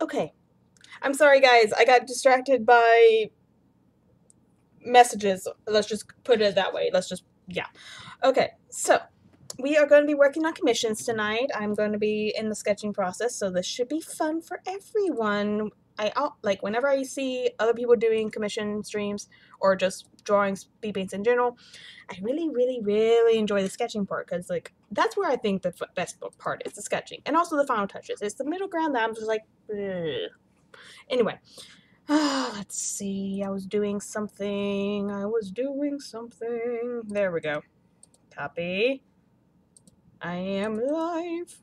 Okay. I'm sorry, guys. I got distracted by messages. Let's just put it that way. Yeah. Okay, so we are going to be working on commissions tonight. I'm going to be in the sketching process, so this should be fun for everyone. Like whenever I see other people doing commission streams or just drawing speed paints in general, I really, really, really enjoy the sketching part because like that's where I think the best part is, the sketching and also the final touches. It's the middle ground that I'm just like, ugh. Anyway, let's see. I was doing something. There we go. Copy. I am live.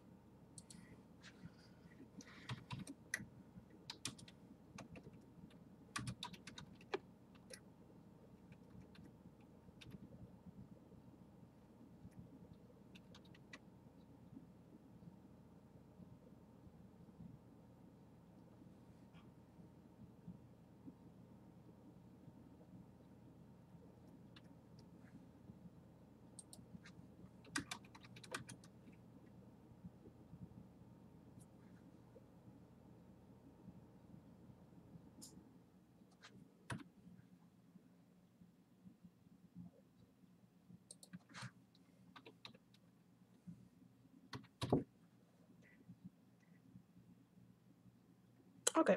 Okay.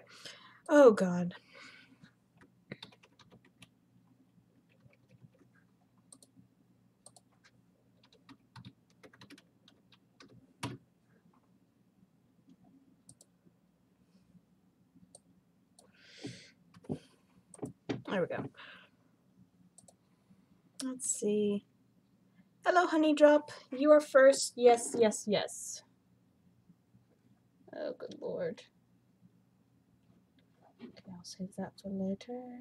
Oh, God. There we go. Let's see. Hello, Honeydrop. You are first. Yes, yes, yes. Oh, good lord. Okay, I'll save that for later.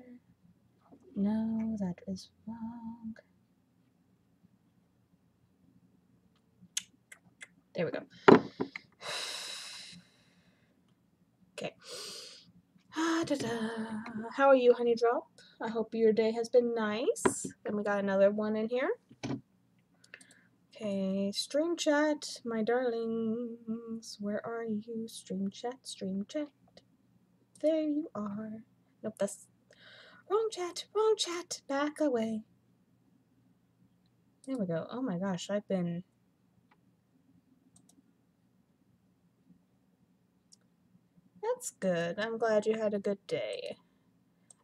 No, that is wrong. There we go. Okay. How are you, Honeydrop? I hope your day has been nice. And we got another one in here. Okay, stream chat, my darlings. Where are you? Stream chat, stream chat. There you are. Nope, that's wrong chat, wrong chat. Back away. There we go. Oh my gosh, I've been. That's good. I'm glad you had a good day.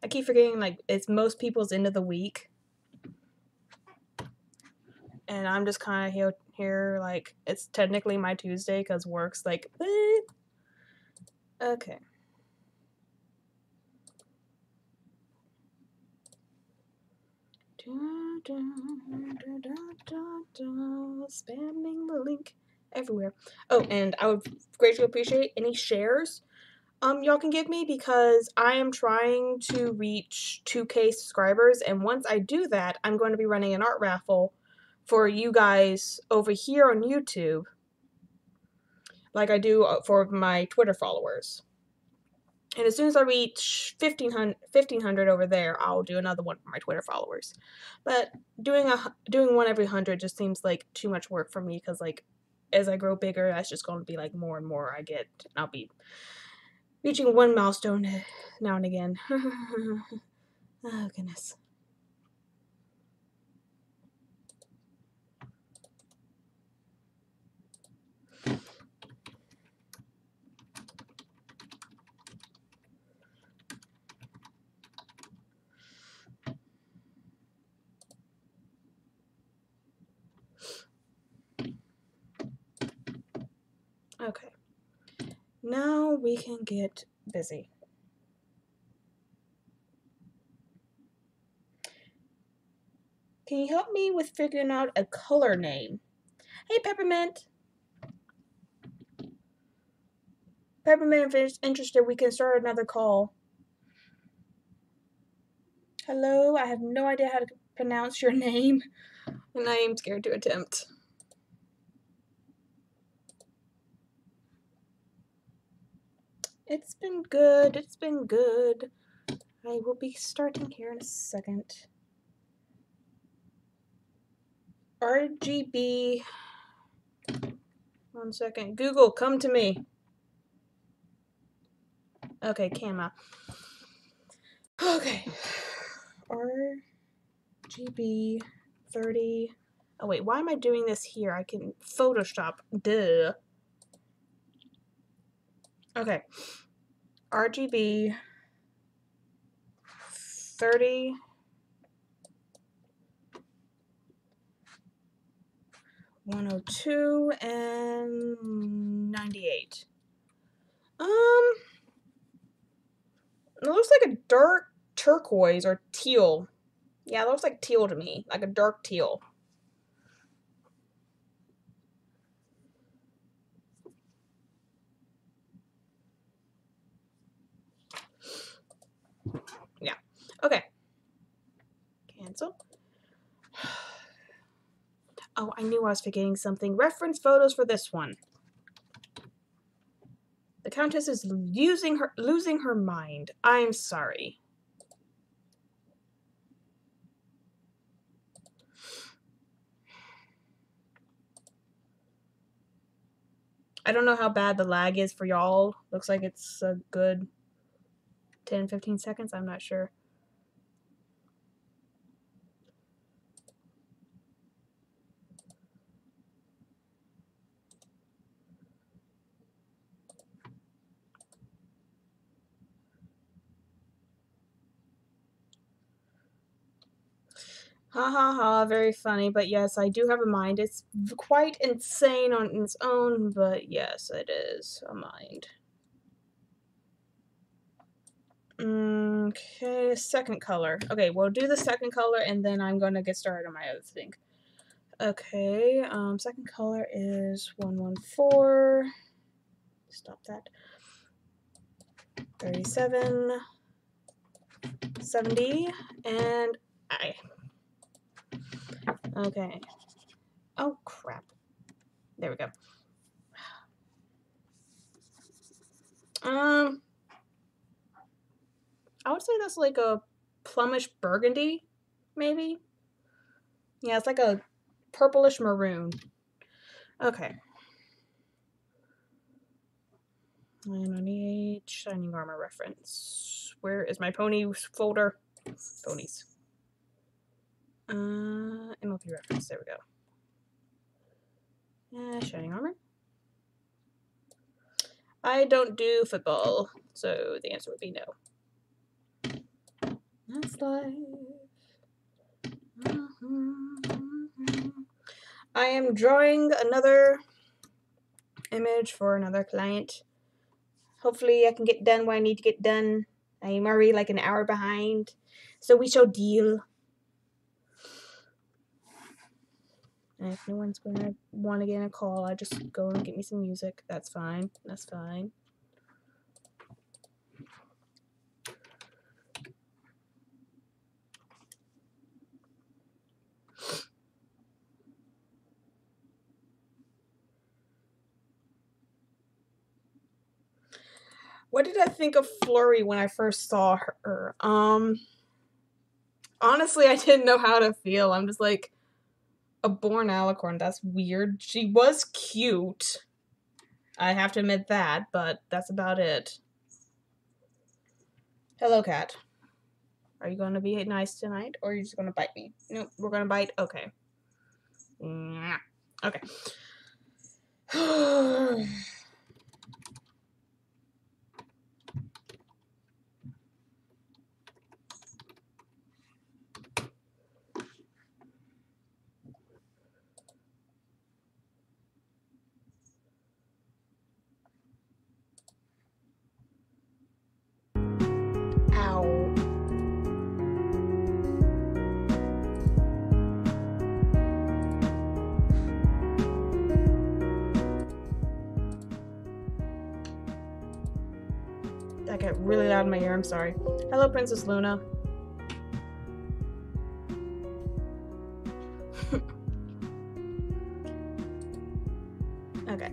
I keep forgetting, like, it's most people's end of the week. And I'm just kind of here, like, it's technically my Tuesday because work's like, eh. Okay. Spamming the link everywhere. Oh, and I would greatly appreciate any shares y'all can give me because I am trying to reach 2K subscribers, and once I do that, I'm going to be running an art raffle for you guys over here on YouTube, like I do for my Twitter followers. And as soon as I reach 1,500 over there, I'll do another one for my Twitter followers. But doing one every 100 just seems like too much work for me because, like, as I grow bigger, that's just going to be like more and more I get. I'll be reaching one milestone now and again. Oh, goodness. Okay. Now we can get busy. Can you help me with figuring out a color name? Hey, Peppermint. Peppermint, if it's interested, we can start another call. Hello, I have no idea how to pronounce your name, and I am scared to attempt. It's been good. It's been good. I will be starting here in a second. RGB. 1 second. Google, come to me. Okay, camera. Okay. RGB 30. Oh wait, why am I doing this here? I can Photoshop. Duh. Okay. RGB 30. 102 and 98. It looks like a dark turquoise or teal. Yeah, it looks like teal to me, like a dark teal. Yeah. Okay. Cancel. Oh, I knew I was forgetting something. Reference photos for this one. The Countess is losing her mind. I'm sorry. I don't know how bad the lag is for y'all. Looks like it's a good 10-15 seconds. I'm not sure. Ha ha ha, very funny, but yes, I do have a mind. It's quite insane on its own, but yes, it is a mind. Okay, second color. Okay, we'll do the second color and then I'm gonna get started on my other thing. Okay, second color is 114. Stop that. 37, 70, and I. Okay. Oh, crap. There we go. I would say that's like a plumish burgundy, maybe? Yeah, it's like a purplish maroon. Okay. And I need Shining Armor reference. Where is my ponies folder? Ponies. MLP reference. There we go. Shining Armor. I don't do football, so the answer would be no. That's life. I am drawing another image for another client. Hopefully I can get done what I need to get done. I am already like an hour behind, so we shall deal. And if no one's going to want to get a call, I just go and get me some music. That's fine. That's fine. What did I think of Flurry when I first saw her? Honestly, I didn't know how to feel. I'm just like, a born alicorn. That's weird. She was cute. I have to admit that, but that's about it. Hello, cat. Are you going to be nice tonight, or are you just going to bite me? Nope, we're going to bite? Okay. Okay. Ow. That got really loud in my ear. I'm sorry. Hello, Princess Luna. Okay.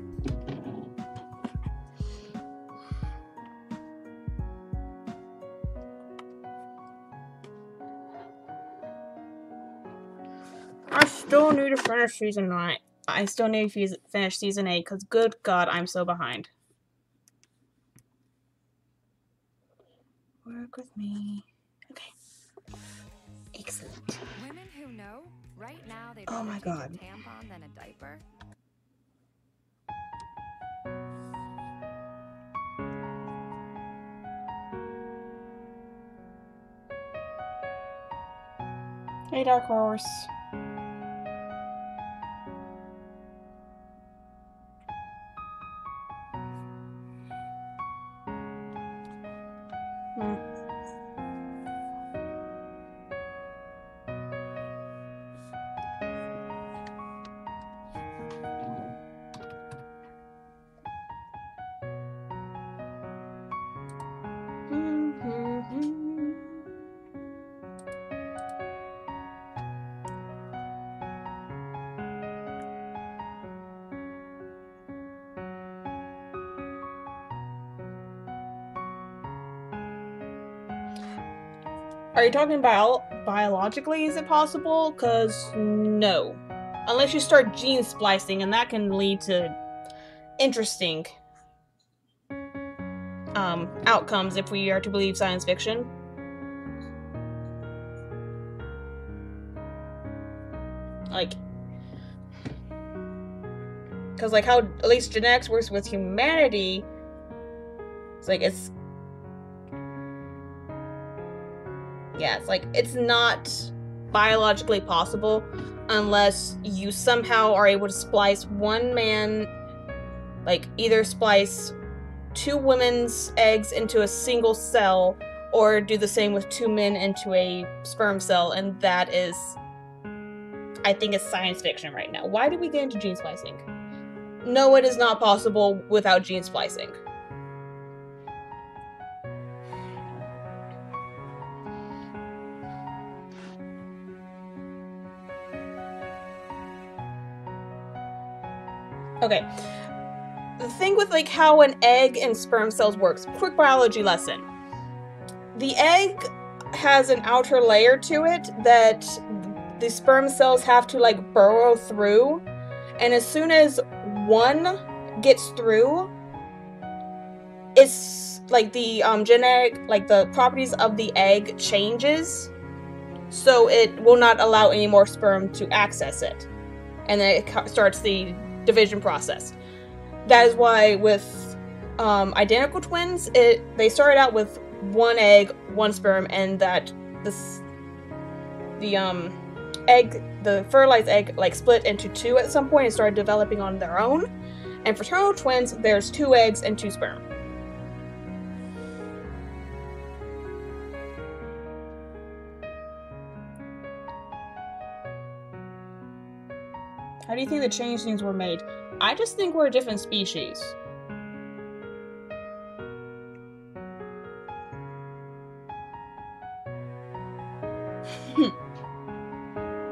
I still need to finish season 9. I still need to finish season 8 because good God, I'm so behind. Work with me. Okay. Excellent. Women who know, right now they'd Oh rather my change God. a tampon than a diaper. Hey, Dark Horse. Are you talking biologically? Is it possible? Because no. Unless you start gene splicing, and that can lead to interesting outcomes if we are to believe science fiction. Like, because like how at least genetics works with humanity, it's like it's like it's not biologically possible unless you somehow are able to splice one man, like either splice 2 women's eggs into a single cell, or do the same with 2 men into a sperm cell, and that is, I think, it's science fiction right now. Why did we get into gene splicing? No, it is not possible without gene splicing. Okay. The thing with like how an egg and sperm cells works, quick biology lesson. The egg has an outer layer to it that the sperm cells have to like burrow through, and as soon as one gets through, it's like the genetic, like the properties of the egg changes, so it will not allow any more sperm to access it, and then it starts the division process. That is why with identical twins, they started out with 1 egg, 1 sperm, and that the fertilized egg like split into 2 at some point and started developing on their own. And fraternal twins, there's 2 eggs and 2 sperm. How do you think the changelings were made? I just think we're a different species.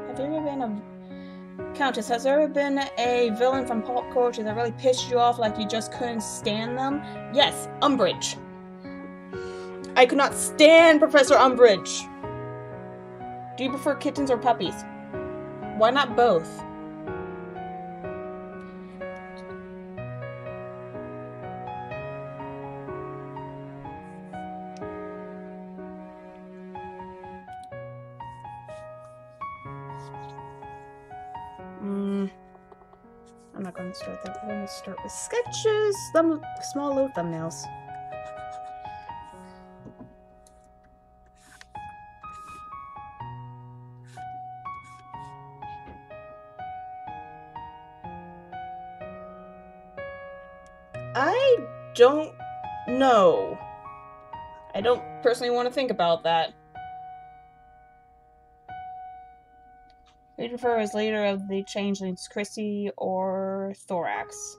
Have there ever been a... Countess, has there ever been a villain from pop culture that really pissed you off, like you just couldn't stand them? Yes, Umbridge. I could not stand Professor Umbridge. Do you prefer kittens or puppies? Why not both? I'm not going to start that. I'm going to start with sketches, small little thumbnails. I don't know. I don't personally want to think about that. Who do you prefer as leader of the changelings, Chrissy or Thorax?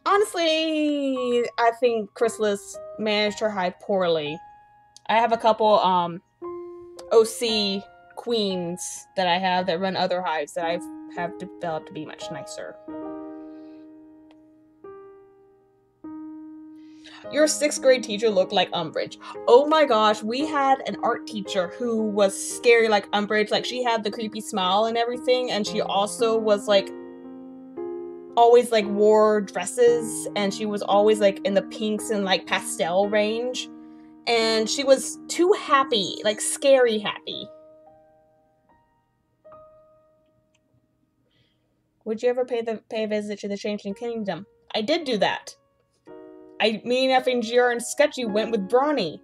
Honestly, I think Chrysalis managed her hive poorly. I have a couple OC queens that I have that run other hives that I have developed to be much nicer. Your 6th grade teacher looked like Umbridge. Oh my gosh, we had an art teacher who was scary like Umbridge. Like, she had the creepy smile and everything, and she also was like always like wore dresses, and she was always like in the pinks and like pastel range. and she was too happy, like scary happy. Would you ever pay a visit to the Changing Kingdom? I did do that. Me and effing GR and Sketchy went with Brawny.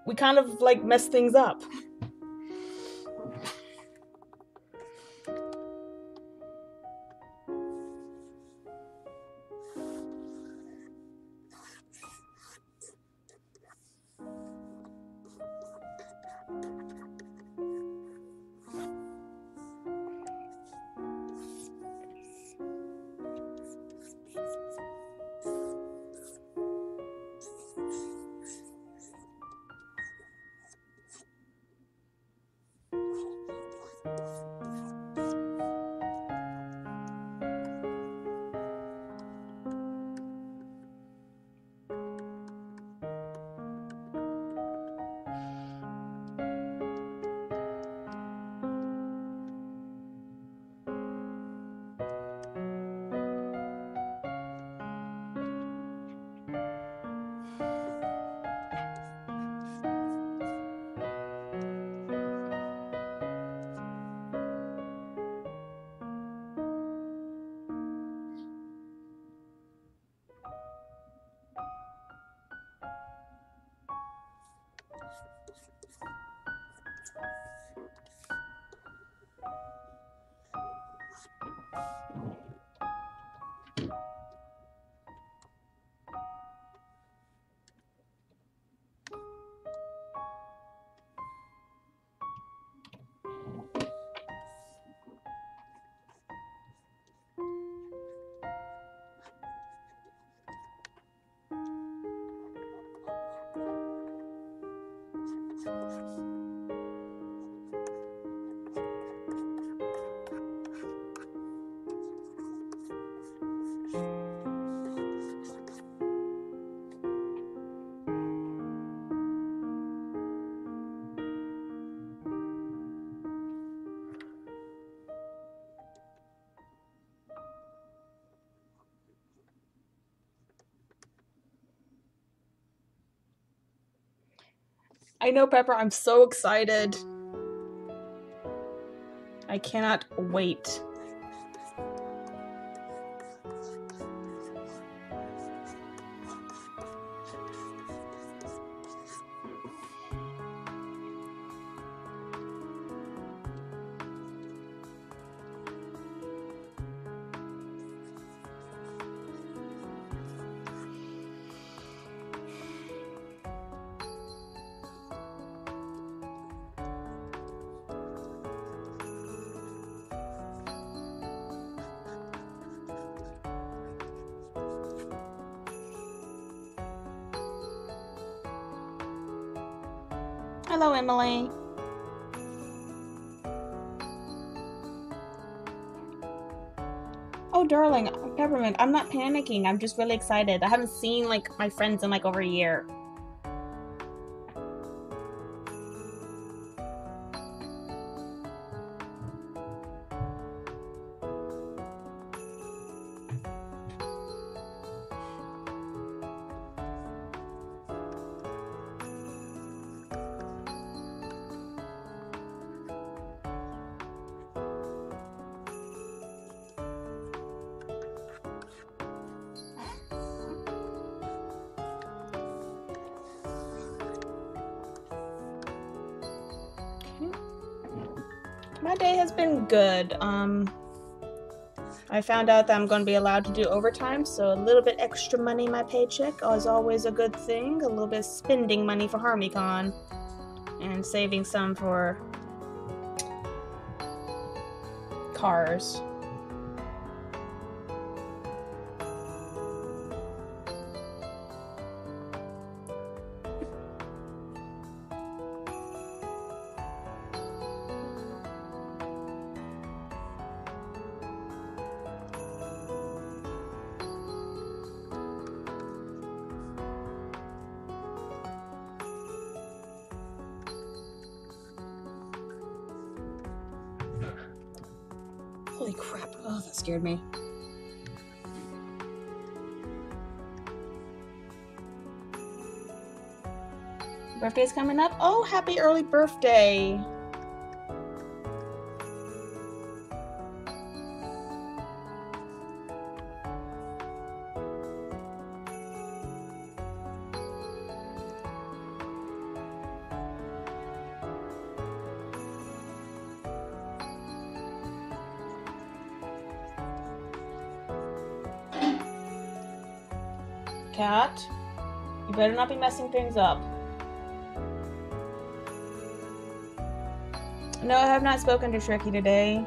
We kind of like messed things up. I know, Pepper, I'm so excited. I cannot wait. Hello, Emily. Oh, darling, Peppermint, I'm not panicking. I'm just really excited. I haven't seen, like, my friends in, like, over a year. My day has been good. I found out that I'm going to be allowed to do overtime, so a little bit extra money in my paycheck is always a good thing. A little bit of spending money for HarmonyCon and saving some for cars. Holy crap. Oh, that scared me. Birthday's coming up. Oh, happy early birthday. Cat, you better not be messing things up. No, I have not spoken to Tricky today.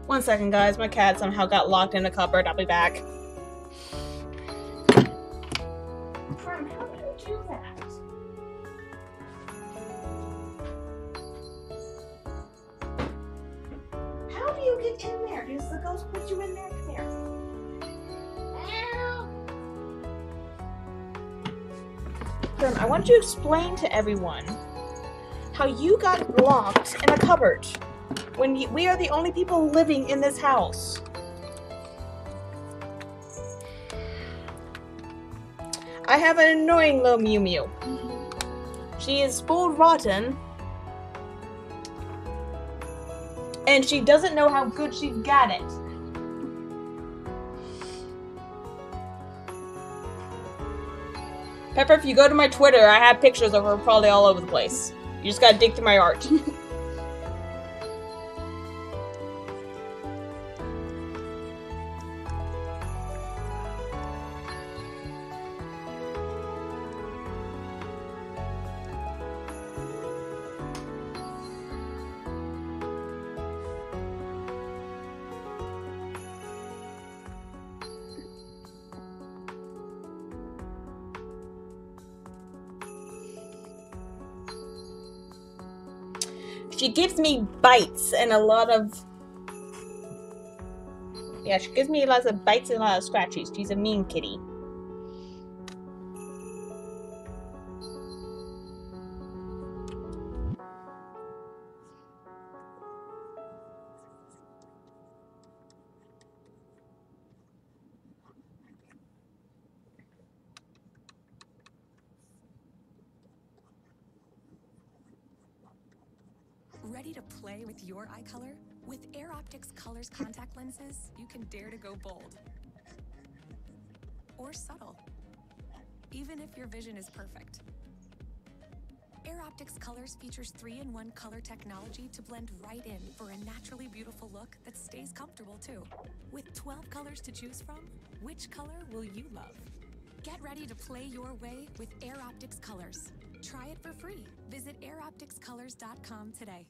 One second, guys. My cat somehow got locked in a cupboard. I'll be back. How do you do that? How do you get in there? Does the ghost put you in there? Come here. Grim, I want you to explain to everyone how you got locked in a cupboard when we are the only people living in this house. I have an annoying little Mew Mew. She is spoiled rotten, and she doesn't know how good she's got it. Pepper, if you go to my Twitter, I have pictures of her probably all over the place. You just gotta dig through my art. She gives me bites and a lot of... Yeah, she gives me lots of bites and a lot of scratches. She's a mean kitty. Ready to play with your eye color? With Air Optics Colors contact lenses, you can dare to go bold. Or subtle. Even if your vision is perfect. Air Optics Colors features 3-in-1 color technology to blend right in for a naturally beautiful look that stays comfortable too. With 12 colors to choose from, which color will you love? Get ready to play your way with Air Optics Colors. Try it for free. Visit airopticscolors.com today.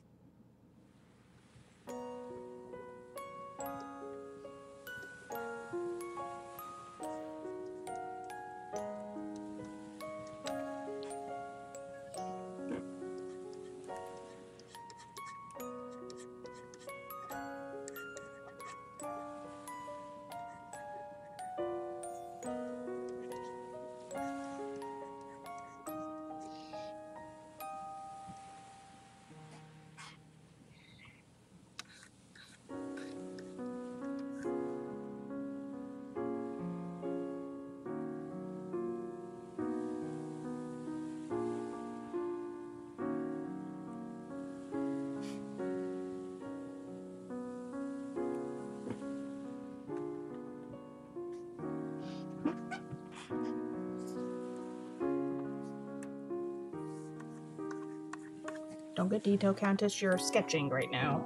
Don't get detail, Countess. You're sketching right now.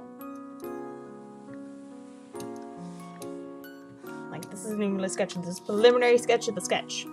Like, this isn't even a sketch. This is a preliminary sketch of the sketch.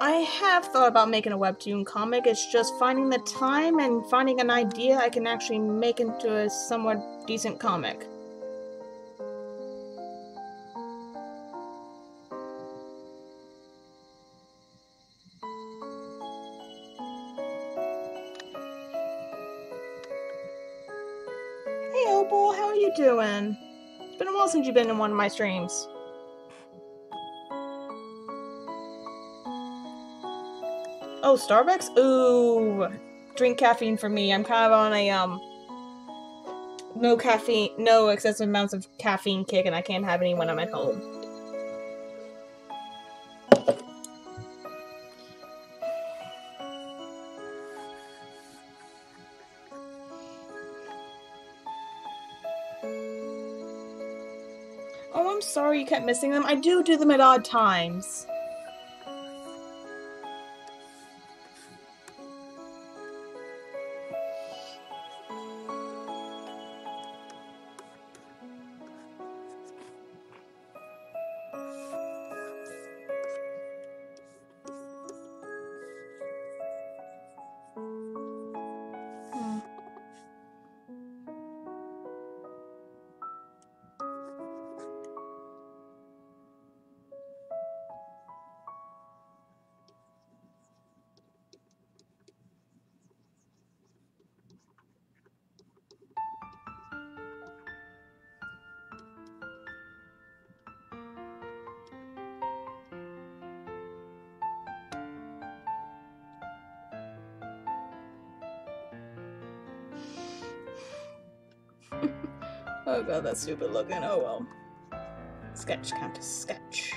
I have thought about making a webtoon comic. It's just finding the time and finding an idea I can actually make into a somewhat decent comic. Hey Opal, how are you doing? It's been a while since you've been in one of my streams. Oh, Starbucks? Ooh, drink caffeine for me. I'm kind of on a no caffeine, no excessive amounts of caffeine kick, and I can't have any when I'm at home. Oh, I'm sorry you kept missing them. I do them at odd times. Oh god, that's stupid looking. Oh well. Sketch count as sketch.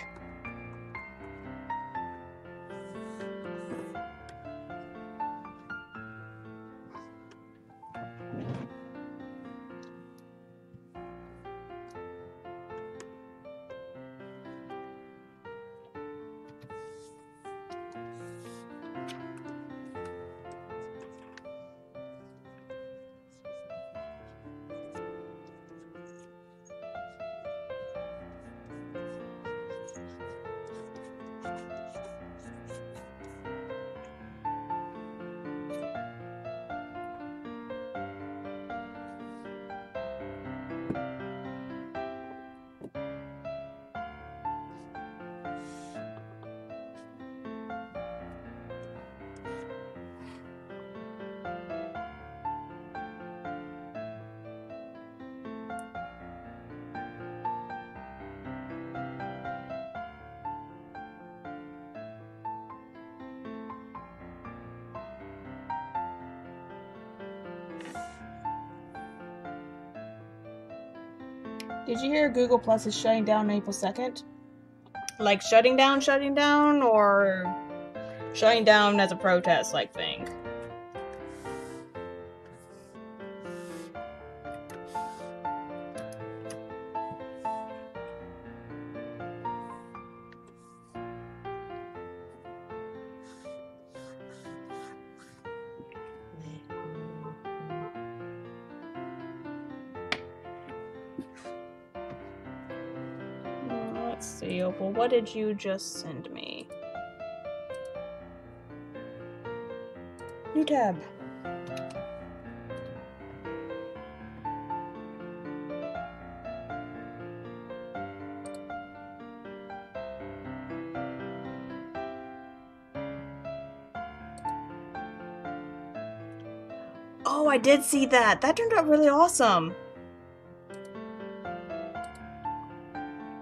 Did you hear Google Plus is shutting down April 2nd? Like shutting down, or shutting down as a protest like thing? Let's see, Opal, what did you just send me? New tab. Oh, I did see that. That turned out really awesome.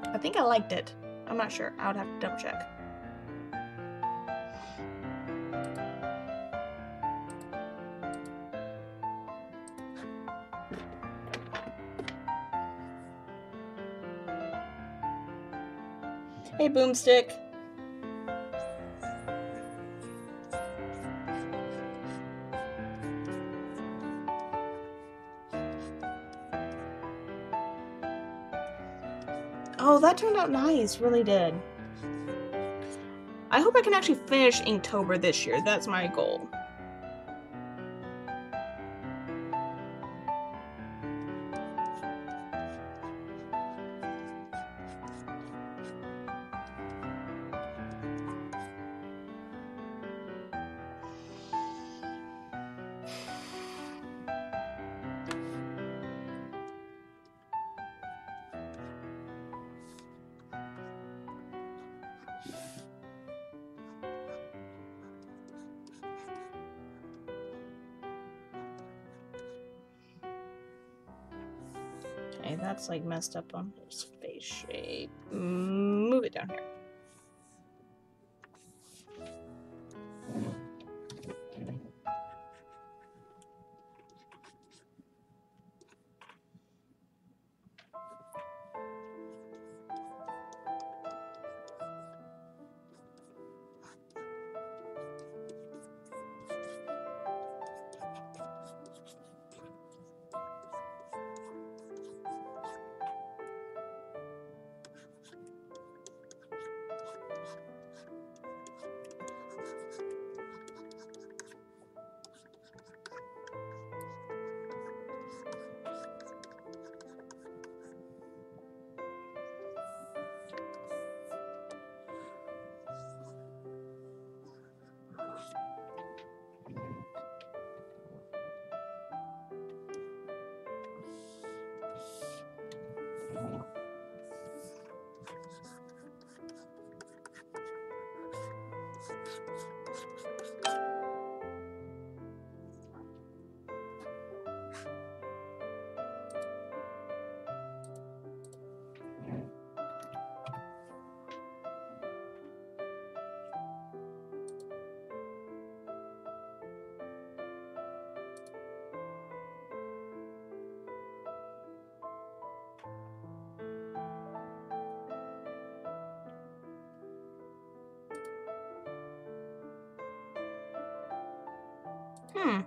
I think I liked it. I'm not sure. I would have to double check. Hey, Boomstick. Oh, that turned out nice. Really did. I hope I can actually finish Inktober this year. That's my goal. Okay, that's like messed up on his face shape. Move it down here. Hmm.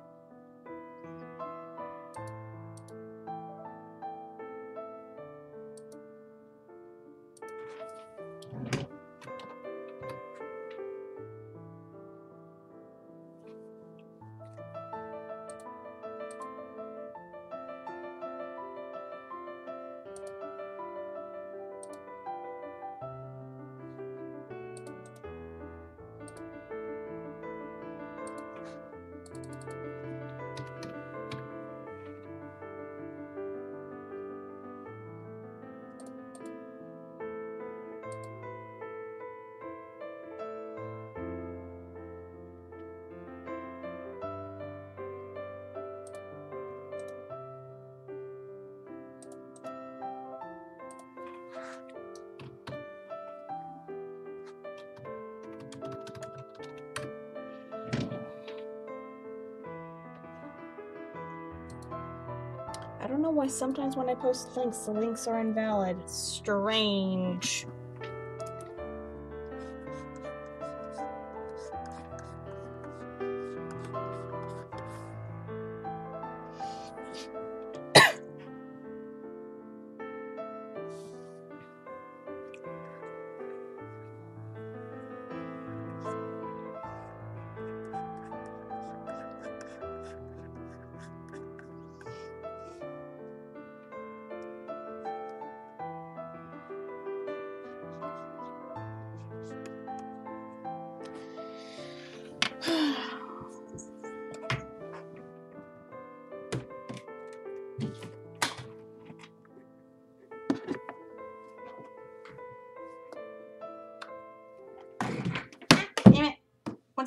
I don't know why sometimes when I post links, the links are invalid. It's strange.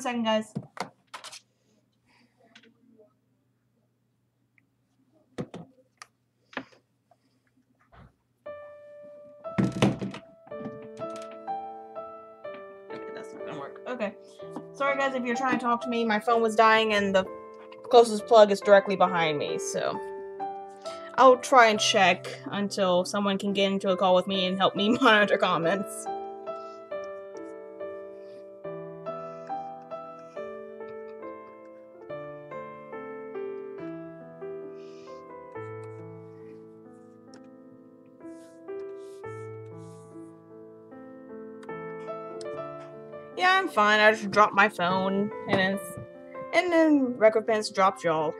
1 second, guys. Okay, that's not gonna work. Okay. Sorry, guys, if you're trying to talk to me. My phone was dying, and the closest plug is directly behind me, so I'll try and check until someone can get into a call with me and help me monitor comments. Yeah, I'm fine. I just dropped my phone, and then Record Pants dropped y'all.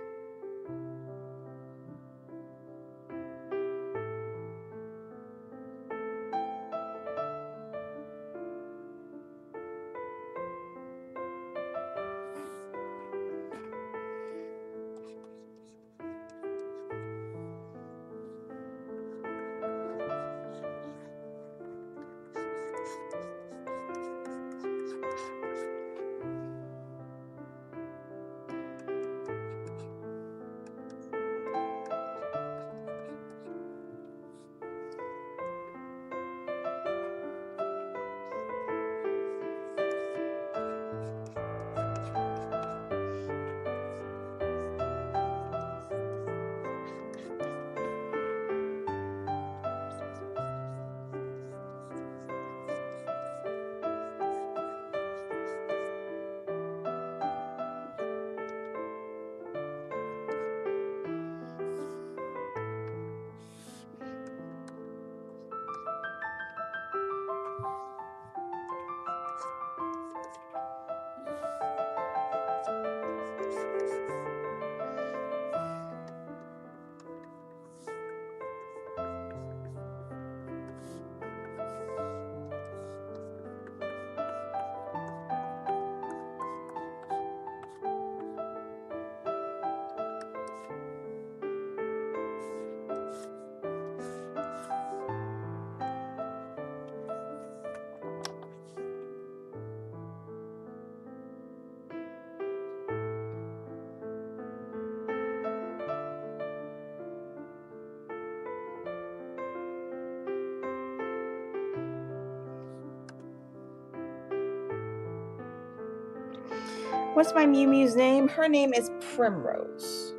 What's my Mew Mew's name? Her name is Primrose.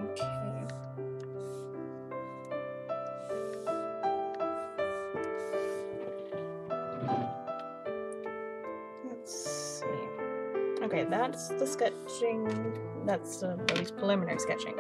Okay. Let's see. Okay, that's the sketching. That's at least preliminary sketching.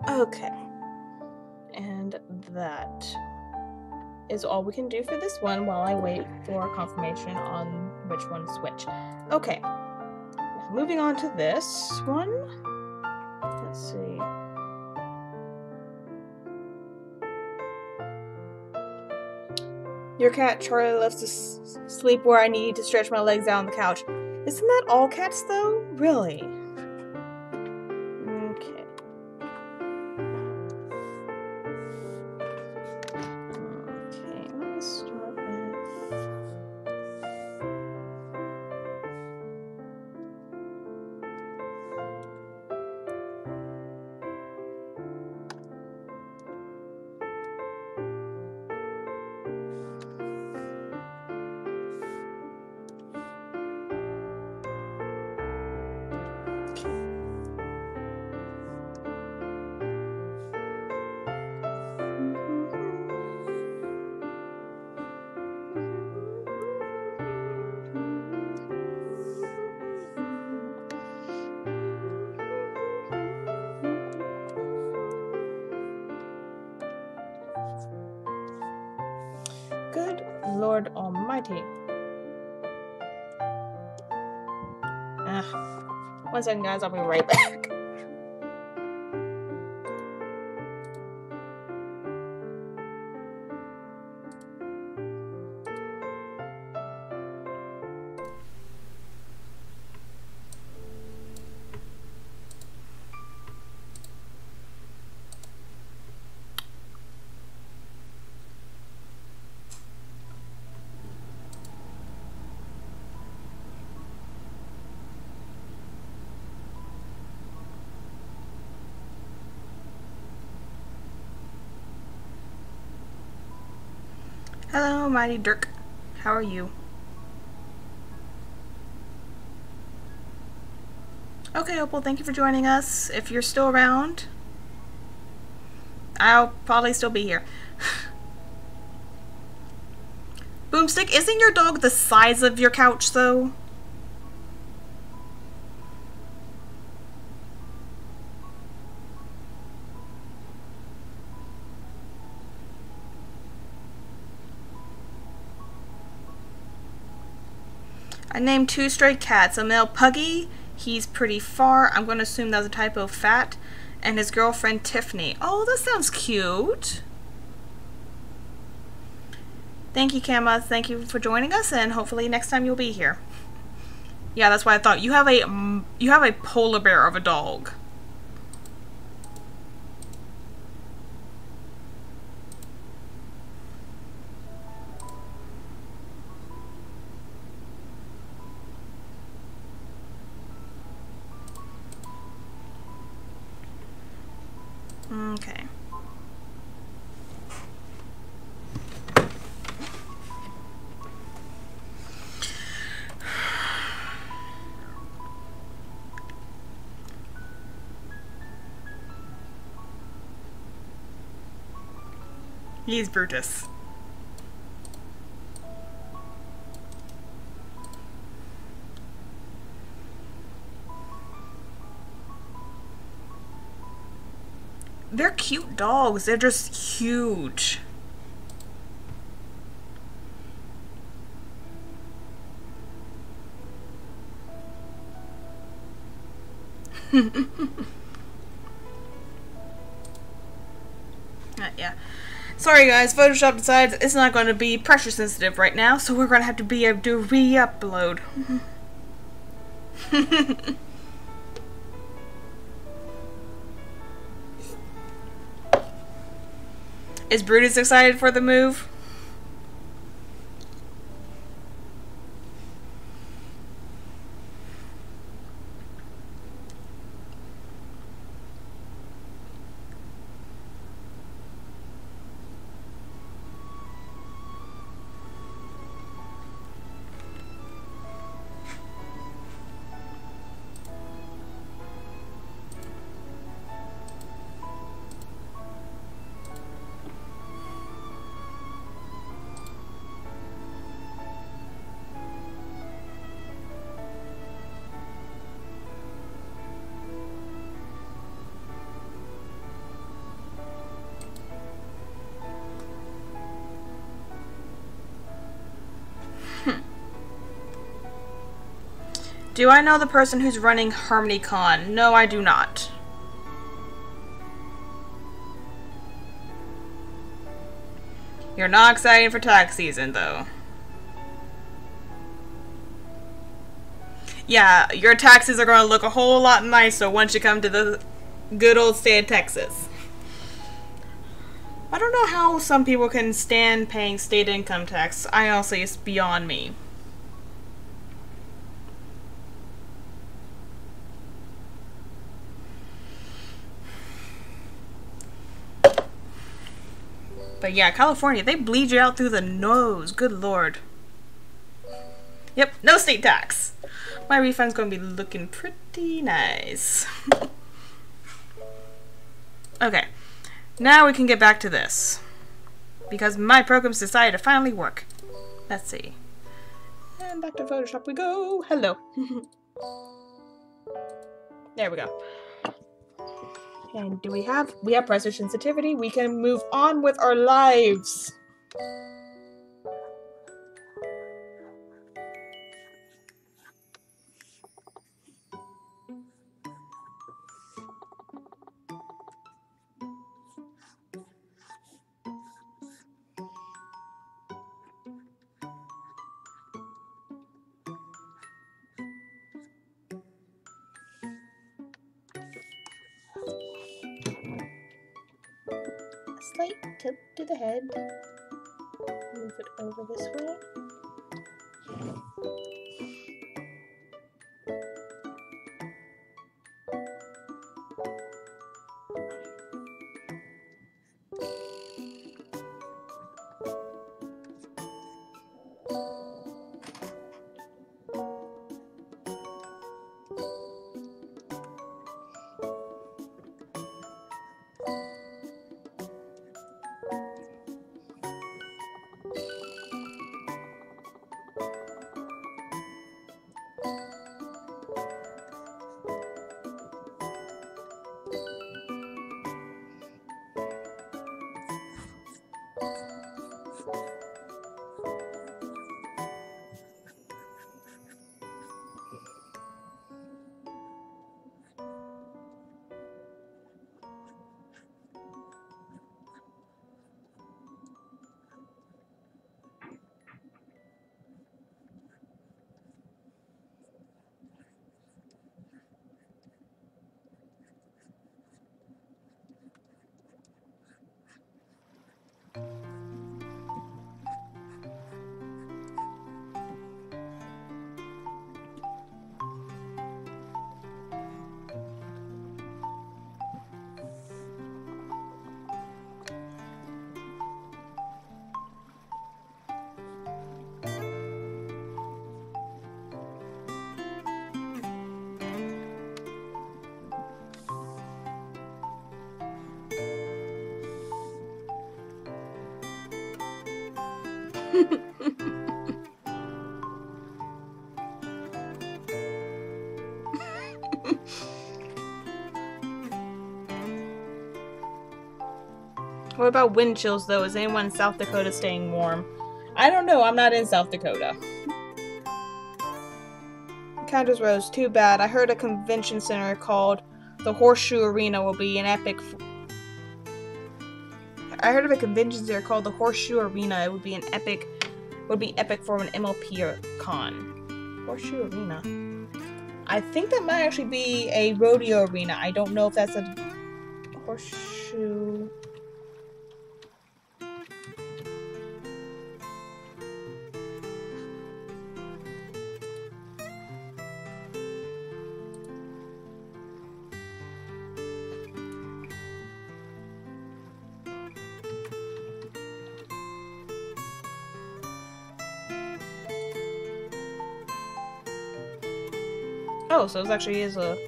Okay. And that is all we can do for this one while I wait for confirmation on which one to switch. Okay. Moving on to this one. Let's see. Your cat Charlie loves to sleep where I need to stretch my legs out on the couch. Isn't that all cats though? Really? Okay. Okay, let's start with... Good Lord Almighty. 1 second, guys. I'll be right back. Hello, Mighty Dirk. How are you? Okay, Opal, thank you for joining us. If you're still around, I'll probably still be here. Boomstick, isn't your dog the size of your couch, though? I named 2 stray cats. A male Puggy, he's pretty far. I'm going to assume that's a typo, fat. And his girlfriend Tiffany. Oh, that sounds cute. Thank you, Kama. Thank you for joining us, and hopefully next time you'll be here. Yeah, that's why I thought you have a polar bear of a dog. Okay. He's Brutus. They're cute dogs. They're just huge. Yeah. Sorry guys, Photoshop decides it's not going to be pressure sensitive right now, so we're going to have to be able to re-upload. Is Brutus excited for the move? Do I know the person who's running HarmonyCon? No, I do not. You're not excited for tax season, though. Yeah, your taxes are going to look a whole lot nicer once you come to the good old state of Texas. I don't know how some people can stand paying state income tax. I honestly, it's beyond me. But yeah, California, they bleed you out through the nose. Good lord. Yep, no state tax. My refund's gonna be looking pretty nice. Okay, now we can get back to this. Because my program's decided to finally work. Let's see. And back to Photoshop we go. Hello. There we go. And do we have pressure sensitivity? We can move on with our lives. Slight tilt to the head. Move it over this way. What about wind chills, though? Is anyone in South Dakota staying warm? I don't know. I'm not in South Dakota. Countess Rose, too bad. I heard a convention center called the Horseshoe Arena will be an epic... I heard of a convention center called the Horseshoe Arena. It would be epic for an MLP con. Horseshoe Arena. I think that might actually be a rodeo arena. I don't know if that's a horseshoe... Oh, so it actually is a...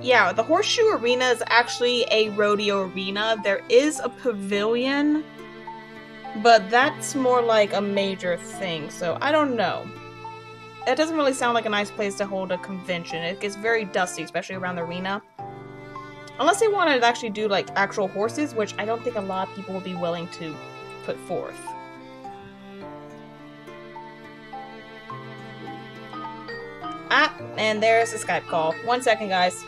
Yeah, the Horseshoe Arena is actually a rodeo arena. There is a pavilion, but that's more like a major thing, so I don't know. it doesn't really sound like a nice place to hold a convention. It gets very dusty, especially around the arena. Unless they wanted to actually do like actual horses, which I don't think a lot of people will be willing to put forth. Ah, and there's the Skype call. 1 second, guys.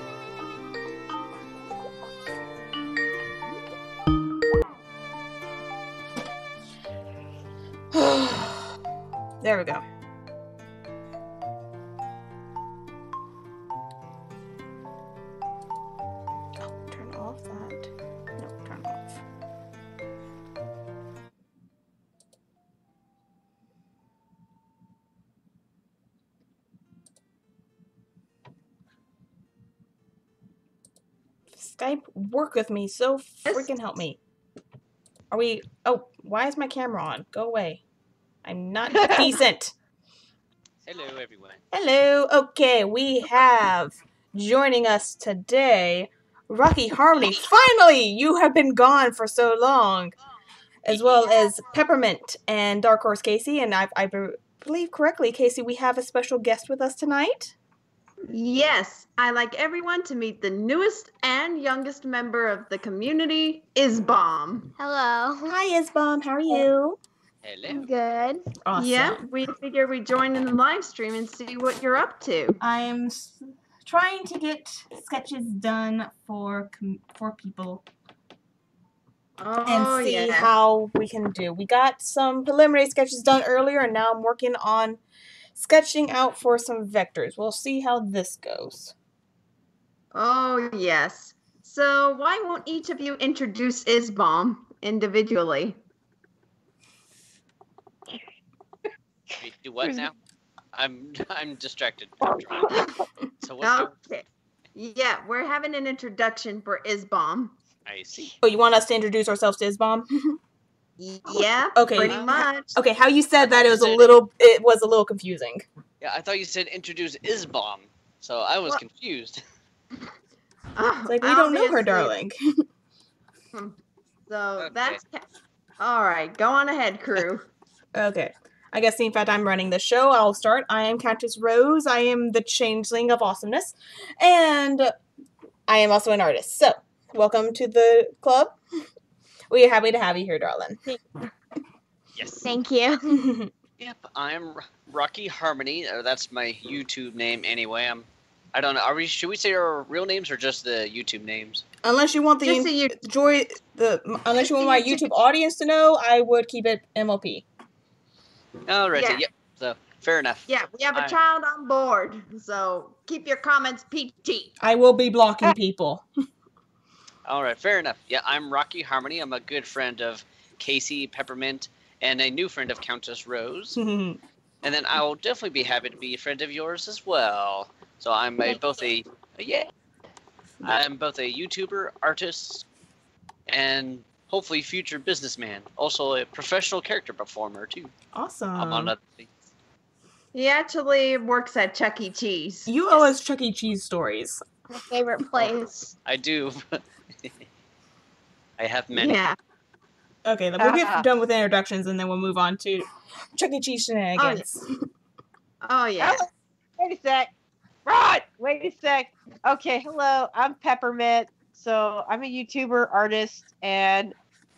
There we go. Oh, turn off that. No, turn off. Skype, work with me, so freaking help me. Are we... Oh, why is my camera on? Go away. I'm not decent. Hello, everyone. Hello. Okay, we have joining us today Rocky Harmony. Finally, you have been gone for so long. As well as Peppermint and Dark Horse Casey. And I believe correctly, Casey, we have a special guest with us tonight. Yes, I like everyone to meet the newest and youngest member of the community, Isbom. Hello. Hi, Isbom. How are you? Hello. Good. Awesome. Yeah, we figure we'd join in the live stream and see what you're up to. I'm trying to get sketches done for people and Oh, see yeah. how we can do. We got some preliminary sketches done earlier, and now I'm working on sketching out for some vectors. We'll see how this goes. Oh, yes. So why won't each of you introduce Isbom individually? Wait, do what now? I'm distracted. So what's going? Okay. Yeah, we're having an introduction for Isbom. I see. Oh, you want us to introduce ourselves to Isbom? Yeah, Okay. pretty much. Okay, how you said that it was a little confusing. Yeah, I thought you said introduce Isbom, so I was What? confused. It's like, we don't know her, Obviously. darling. So Okay. that's... All right, go on ahead, crew. Okay. I guess seeing fact I'm running the show, I'll start. I am Countess Rose. I am the changeling of awesomeness. And I am also an artist. So, welcome to the club. We are happy to have you here, darling. Yes. Thank you. Yep, I'm Rocky Harmony. That's my YouTube name anyway. I don't know. Should we say our real names or just the YouTube names? Unless you want the Just so you... unless you want my YouTube audience to know, I would keep it MOP. Alright, Yeah. yep. So fair enough. Yeah, we have a child on board, so keep your comments PG. I will be blocking people. Alright, fair enough. Yeah, I'm Rocky Harmony. I'm a good friend of Casey, Peppermint, and a new friend of Countess Rose. And then I will definitely be happy to be a friend of yours as well. So I'm both a YouTuber, artist, and hopefully future businessman. Also a professional character performer too, Awesome. among other things. He actually works at Chuck E. Cheese. You owe us Chuck E. Cheese stories. My favorite place. I do. I have many. Yeah. Okay, then we'll get done with introductions and then we'll move on to Chuck E. Cheese shenanigans. Oh, yeah. Wait a sec. Rod! Wait a sec. Okay, hello. I'm Peppermint. So I'm a YouTuber, artist, and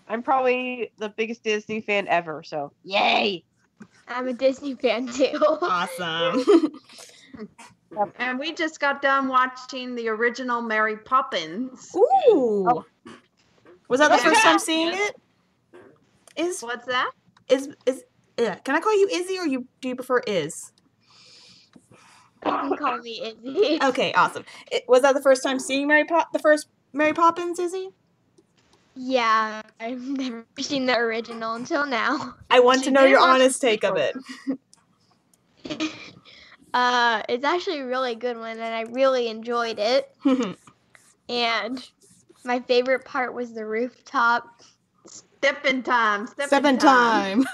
I'm probably the biggest Disney fan ever. So, yay! I'm a Disney fan too. Awesome. And we just got done watching the original Mary Poppins. Ooh. Was that the Yeah. first time seeing it? What's that? Yeah. Can I call you Izzy or do you prefer Iz? You can call me Izzy. Okay, awesome. Was that the first time seeing the first Mary Poppins, Izzy? Yeah, I've never seen the original until now. I want She to know did your watch honest the take of it. It's actually a really good one, and I really enjoyed it. And my favorite part was the rooftop. Steppin' time. Seven time.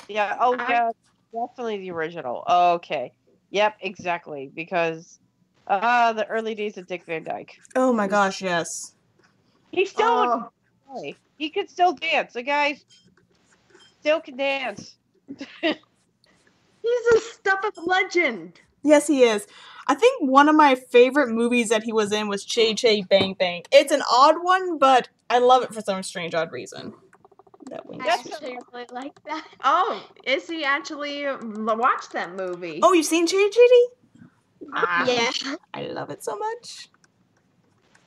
Yeah, oh, yeah, definitely the original. Okay. Yep, exactly. Because the early days of Dick Van Dyke. Oh my gosh, yes. He still Oh, he could still dance. The guy still can dance. He's a stuff of legend. Yes, he is. I think one of my favorite movies that he was in was Che Che Bang Bang. It's an odd one, but I love it for some strange odd reason. That wing. I actually really like that. Oh, is he actually watched that movie? Oh, you've seen Che Che? Yeah. I love it so much.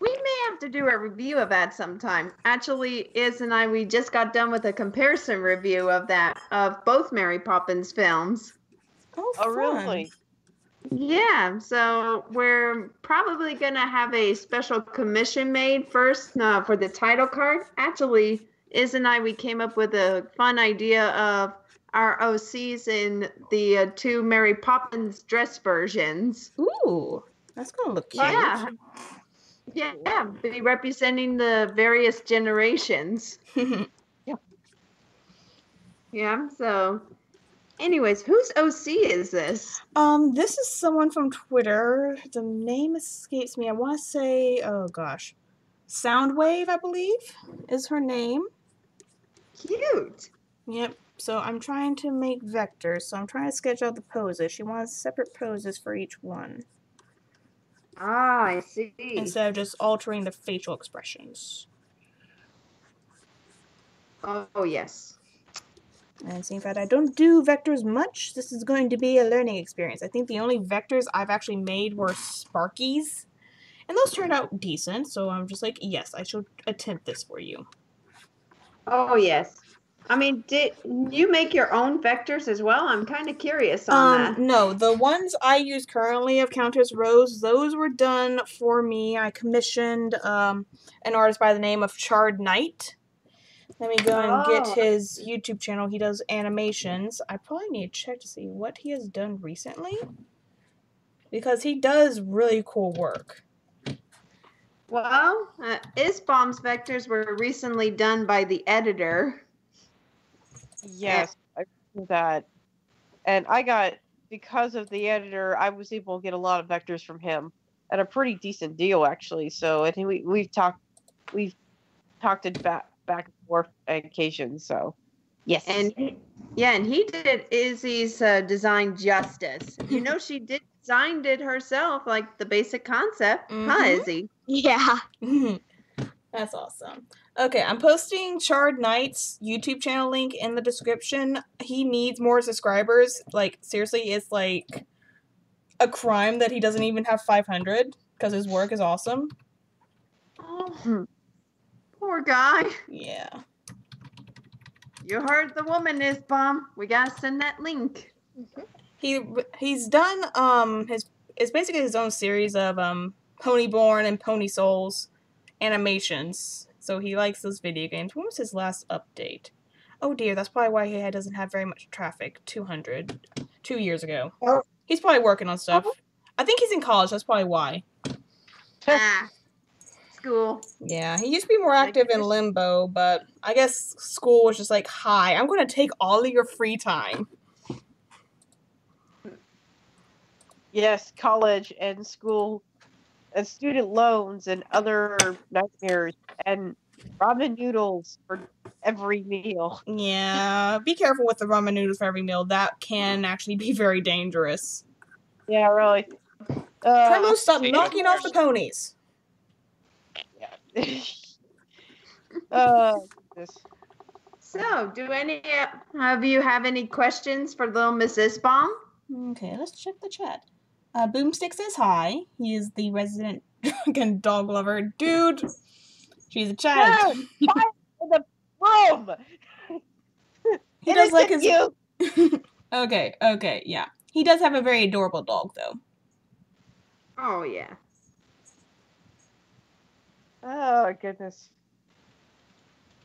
We may have to do a review of that sometime. Actually, Iz and I, we just got done with a comparison review of both Mary Poppins films. Oh, Oh, fun. really? Yeah, so we're probably going to have a special commission made first for the title card. Actually, Iz and I, we came up with a fun idea of our OCs in the two Mary Poppins dress versions. Ooh, that's gonna look cute. Yeah. Yeah, be representing the various generations. Yeah, so anyways, whose OC is this? This is someone from Twitter. The name escapes me. I want to say, oh gosh, Soundwave, I believe, is her name. Cute. Yep. So I'm trying to make vectors. So I'm trying to sketch out the poses. She wants separate poses for each one, Ah, I see. instead of just altering the facial expressions. Oh, yes. And seeing that I don't do vectors much, this is going to be a learning experience. I think the only vectors I've actually made were Sparkies, and those turned out decent, so I'm just like, yes, I should attempt this for you. Oh, yes. I mean, did you make your own vectors as well? I'm kind of curious on that. No, the ones I use currently of Countess Rose, those were done for me. I commissioned an artist by the name of Charred Knight. Let me go and get Oh. his YouTube channel. He does animations. I probably need to check to see what he has done recently, because he does really cool work. Well, Isbom's vectors were recently done by the editor. Yes, I remember that. And I got, because of the editor, I was able to get a lot of vectors from him at a pretty decent deal, actually. So I think we've talked it back and forth on occasion. So yes, And he did Izzy's design justice. You know, she designed it herself, like the basic concept, huh, Mhm. Izzy? Yeah. That's awesome. Okay, I'm posting Charred Knight's YouTube channel link in the description. He needs more subscribers. Like, seriously, it's like a crime that he doesn't even have 500, because his work is awesome. Oh, poor guy. Yeah. You heard the woman, Isbom. We gotta send that link. He's done it's basically his own series of Ponyborn and Pony Souls animations. So he likes those video games. When was his last update? Oh dear, that's probably why he doesn't have very much traffic. 2 years ago. Oh. He's probably working on stuff. I think he's in college, that's probably why. School. Yeah, he used to be more active in Limbo, but I guess school was just like, hi, I'm going to take all of your free time. yes, college and school and student loans and other nightmares and ramen noodles for every meal. Yeah, be careful with the ramen noodles for every meal. That can actually be very dangerous. Yeah, really. Carlos, stop see, knocking off the ponies. Goodness. So, do any of you have any questions for little Miss Isbom? Okay, let's check the chat. Boomstick says hi. He is the resident drunken dog lover. Dude, she's a child. No, fire in the room. He does like his... you. Okay, yeah. He does have a very adorable dog, though. Oh, yeah. Oh goodness.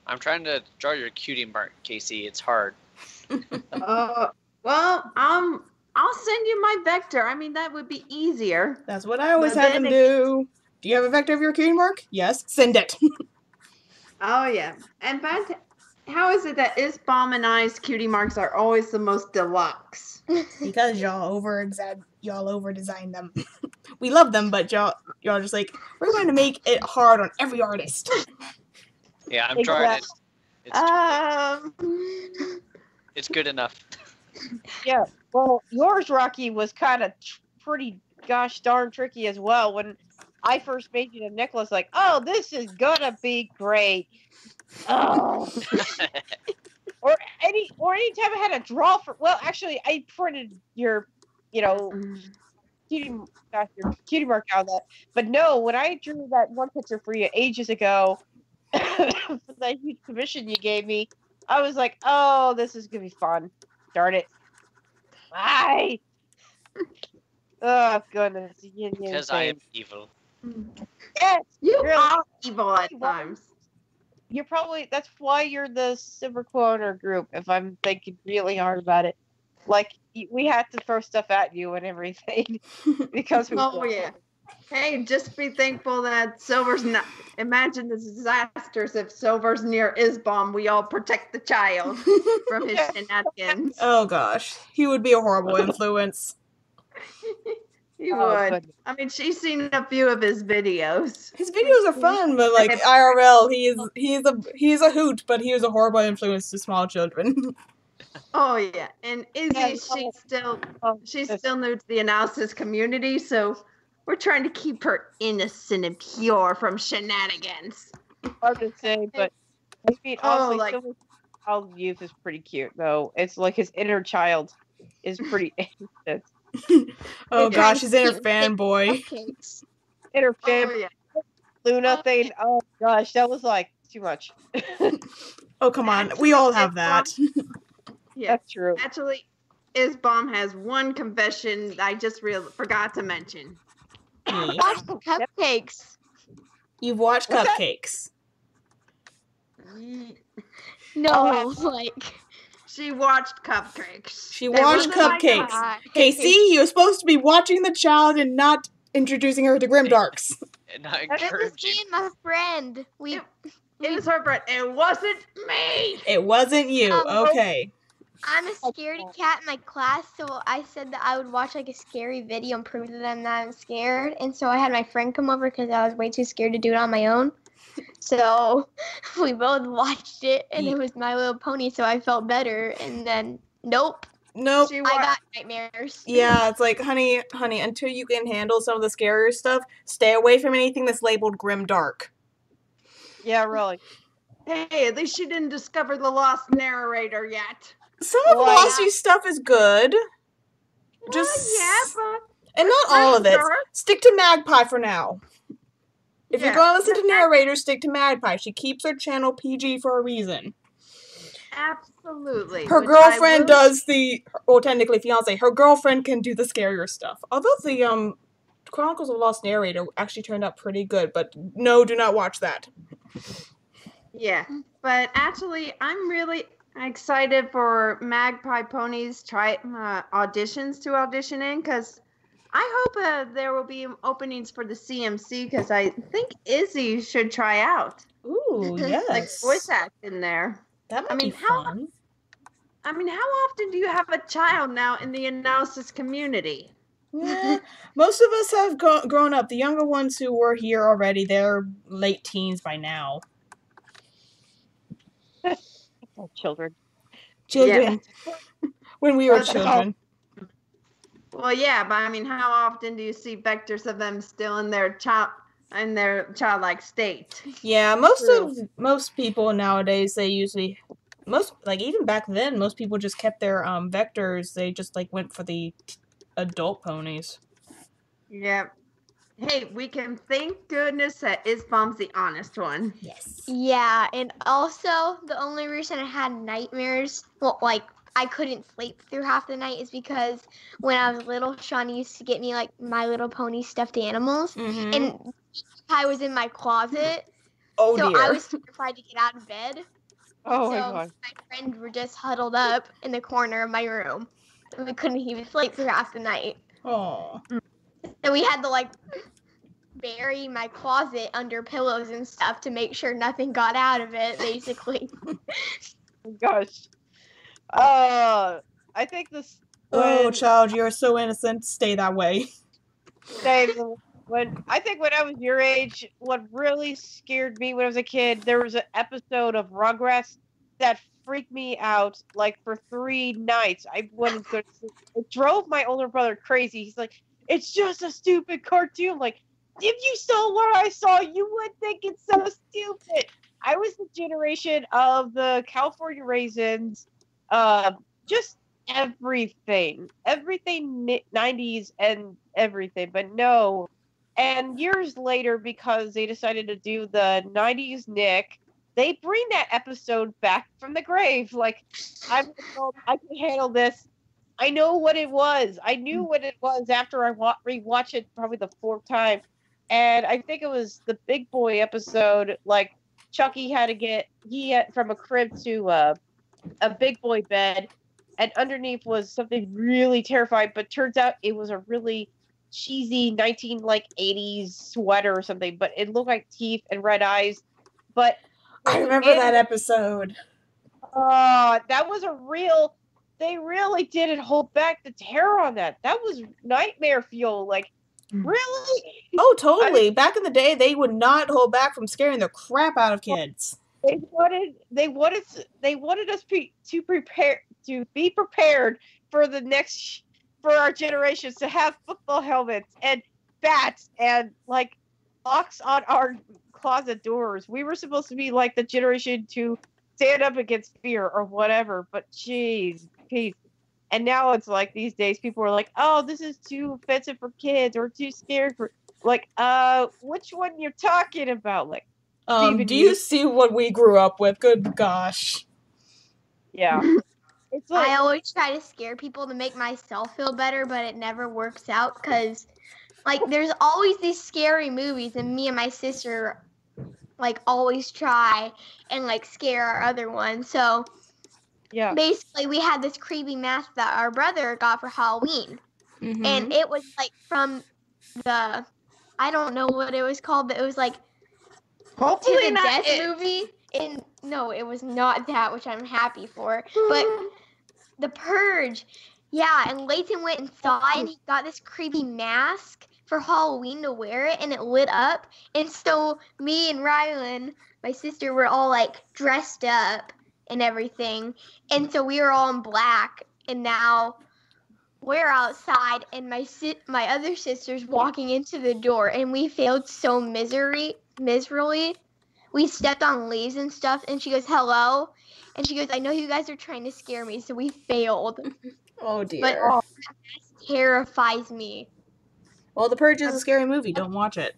I'm trying to draw your cutie mark, Casey. It's hard. Well, I'll send you my vector. I mean, that would be easier. That's what I always But have then him do. Do you have a vector of your cutie mark? Yes, send it. Oh, yeah. In fact, how is it that Isbom and I's cutie marks are always the most deluxe? Because y'all over-design them. We love them, but y'all just like, we're going to make it hard on every artist. Yeah, I'm drawing it. It's Um, it's good enough. Yeah. Well, yours, Rocky, was kind of pretty gosh darn tricky as well. When I first made you the necklace, like, oh, this is gonna be great. Oh. or anytime I had a draw for. Well, actually, I printed your, you know, your cutie mark out of that. But no, when I drew that one picture for you ages ago, for that huge commission you gave me, I was like, oh, this is gonna be fun. Darn it. Bye. Oh goodness. Because I am evil. Yes, You really. are evil at Well, times. You're probably that's why you're the Silver Cloner group. If I'm thinking really hard about it, like we had to throw stuff at you and everything because we. Oh yeah. Hey, just be thankful that Silver's not. Imagine the disasters if Silver's near Isbom. We all protect the child from his shenanigans. Oh gosh, he would be a horrible influence. He Oh, would. goodness. I mean, she's seen a few of his videos. His videos are fun, but like IRL, he's a hoot, but he was a horrible influence to small children. Oh yeah, and Izzy, Yeah, she's still new to the analysis community, so we're trying to keep her innocent and pure from shenanigans. hard to say, but I mean, Oh, honestly, like- Silver Child Youth is pretty cute, though. It's like his inner child is pretty innocent. Oh They're gosh, trying he's to inner keep them fanboy. cupcakes. Inner Oh family yeah. Luna thing. Oh gosh, that was like too much. Oh come on, we all have that. Yeah. That's true. Actually, Isbom has one confession I just forgot to mention. Watch the cupcakes. You've watched What's that? Cupcakes. No, like She watched Cupcakes. She It watched wasn't like Cupcakes. God. Casey, you're supposed to be watching the child and not introducing her to Grimdarks. And I It was encourage me you. and my friend. It was her friend. It wasn't me. It wasn't you. Okay. I'm a scaredy cat in my class, so I said that I would watch like a scary video and prove that I'm not scared. And so I had my friend come over because I was way too scared to do it on my own. So we both watched it, and it was My Little Pony, so I felt better. And then, nope, Nope. She I wa- got nightmares. Yeah, it's like, honey, until you can handle some of the scarier stuff, stay away from anything that's labeled grimdark. Yeah, really. Hey, at least she didn't discover the lost narrator yet. Some of the Why? Velocity stuff is good. Just Yeah, and not all of it. Sure. Stick to Magpie for now. If you're Yeah. going to listen to narrators, stick to Magpie. She keeps her channel PG for a reason. absolutely. Her Which girlfriend I will- does well, technically fiance. Her girlfriend can do the scarier stuff. Although the Chronicles of the Lost Narrator actually turned out pretty good, but no, do not watch that. Yeah, but actually, I'm really excited for Magpie Pony's auditions to audition in, because I hope there will be openings for the CMC, because I think Izzy should try out. Ooh, yes. Like voice acting there. That might I mean, be how- fun. I mean, how often do you have a child now in the analysis community? Yeah, most of us have grown up. The younger ones who were here already, they're late teens by now. Oh, children. Children. When we were Well, children. Well, yeah, but I mean, how often do you see vectors of them still in their childlike state? Yeah, most people nowadays, they usually even back then, most people just kept their vectors. They just like went for the adult ponies. Yeah. Hey, we can thank goodness that Isbom's the honest one. Yes. Yeah, and also the only reason I had nightmares, well, like I couldn't sleep through half the night, is because when I was little, Sean used to get me like My Little Pony stuffed animals, Mm-hmm. and I was in my closet, Oh so dear. I was terrified to get out of bed. Oh my so god. my friends were just huddled up in the corner of my room, and we couldn't even sleep through half the night. Oh. So we had to like bury my closet under pillows and stuff to make sure nothing got out of it, basically. Oh, gosh. I think this. Oh, when- child, you're so innocent. Stay that way. When I was your age, what really scared me when I was a kid, there was an episode of Rugrats that freaked me out like for 3 nights. I wouldn't go to sleep. It drove my older brother crazy. He's like, it's just a stupid cartoon. Like, if you saw what I saw, you would think it's so stupid. I was the generation of the California Raisins, just everything 90s and everything, but no. And years later, because they decided to do the 90s Nick, they bring that episode back from the grave. Like, I'm adult, I can handle this. I know what it was. I knew what it was after I rewatched it probably the 4th time. And I think it was the Big Boy episode. Like, Chucky had to get from a crib to a big boy bed, and underneath was something really terrifying. But turns out it was a really cheesy 80s sweater or something. But it looked like teeth and red eyes. But I remember that episode. That was a real. They really didn't hold back the terror on that. That was nightmare fuel. Like, really? Oh, totally. Back in the day, they would not hold back from scaring the crap out of kids. They wanted us to be prepared for our generations to have football helmets and bats and like locks on our closet doors. We were supposed to be like the generation to stand up against fear or whatever. But jeez, Pete. And now it's like these days people are like, oh, this is too offensive for kids or too scared for, like, which one you're talking about? Like, do you see what we grew up with? Good gosh. Yeah. It's like, I always try to scare people to make myself feel better, but it never works out because, like, there's always these scary movies, and me and my sister, like, always try and, like, scare our other one. So, yeah. basically, we had this creepy mask that our brother got for Halloween. Mm-hmm. And it was, like, from the, I don't know what it was called, but it was, like, Hopefully To the not Death it. movie. And no, it was not that, which I'm happy for. But The Purge. Yeah, and Layton went and saw it, and he got this creepy mask for Halloween to wear it, and it lit up. And so me and Rylan, my sister, were all, like, dressed up and everything. And so we were all in black, and now we're outside, and my other sister's walking into the door, and we failed so miserably. We stepped on leaves and stuff, and she goes, hello. And she goes, I know you guys are trying to scare me, so we failed. Oh, dear. But that terrifies me. Well, The Purge is a scary movie. Don't watch it.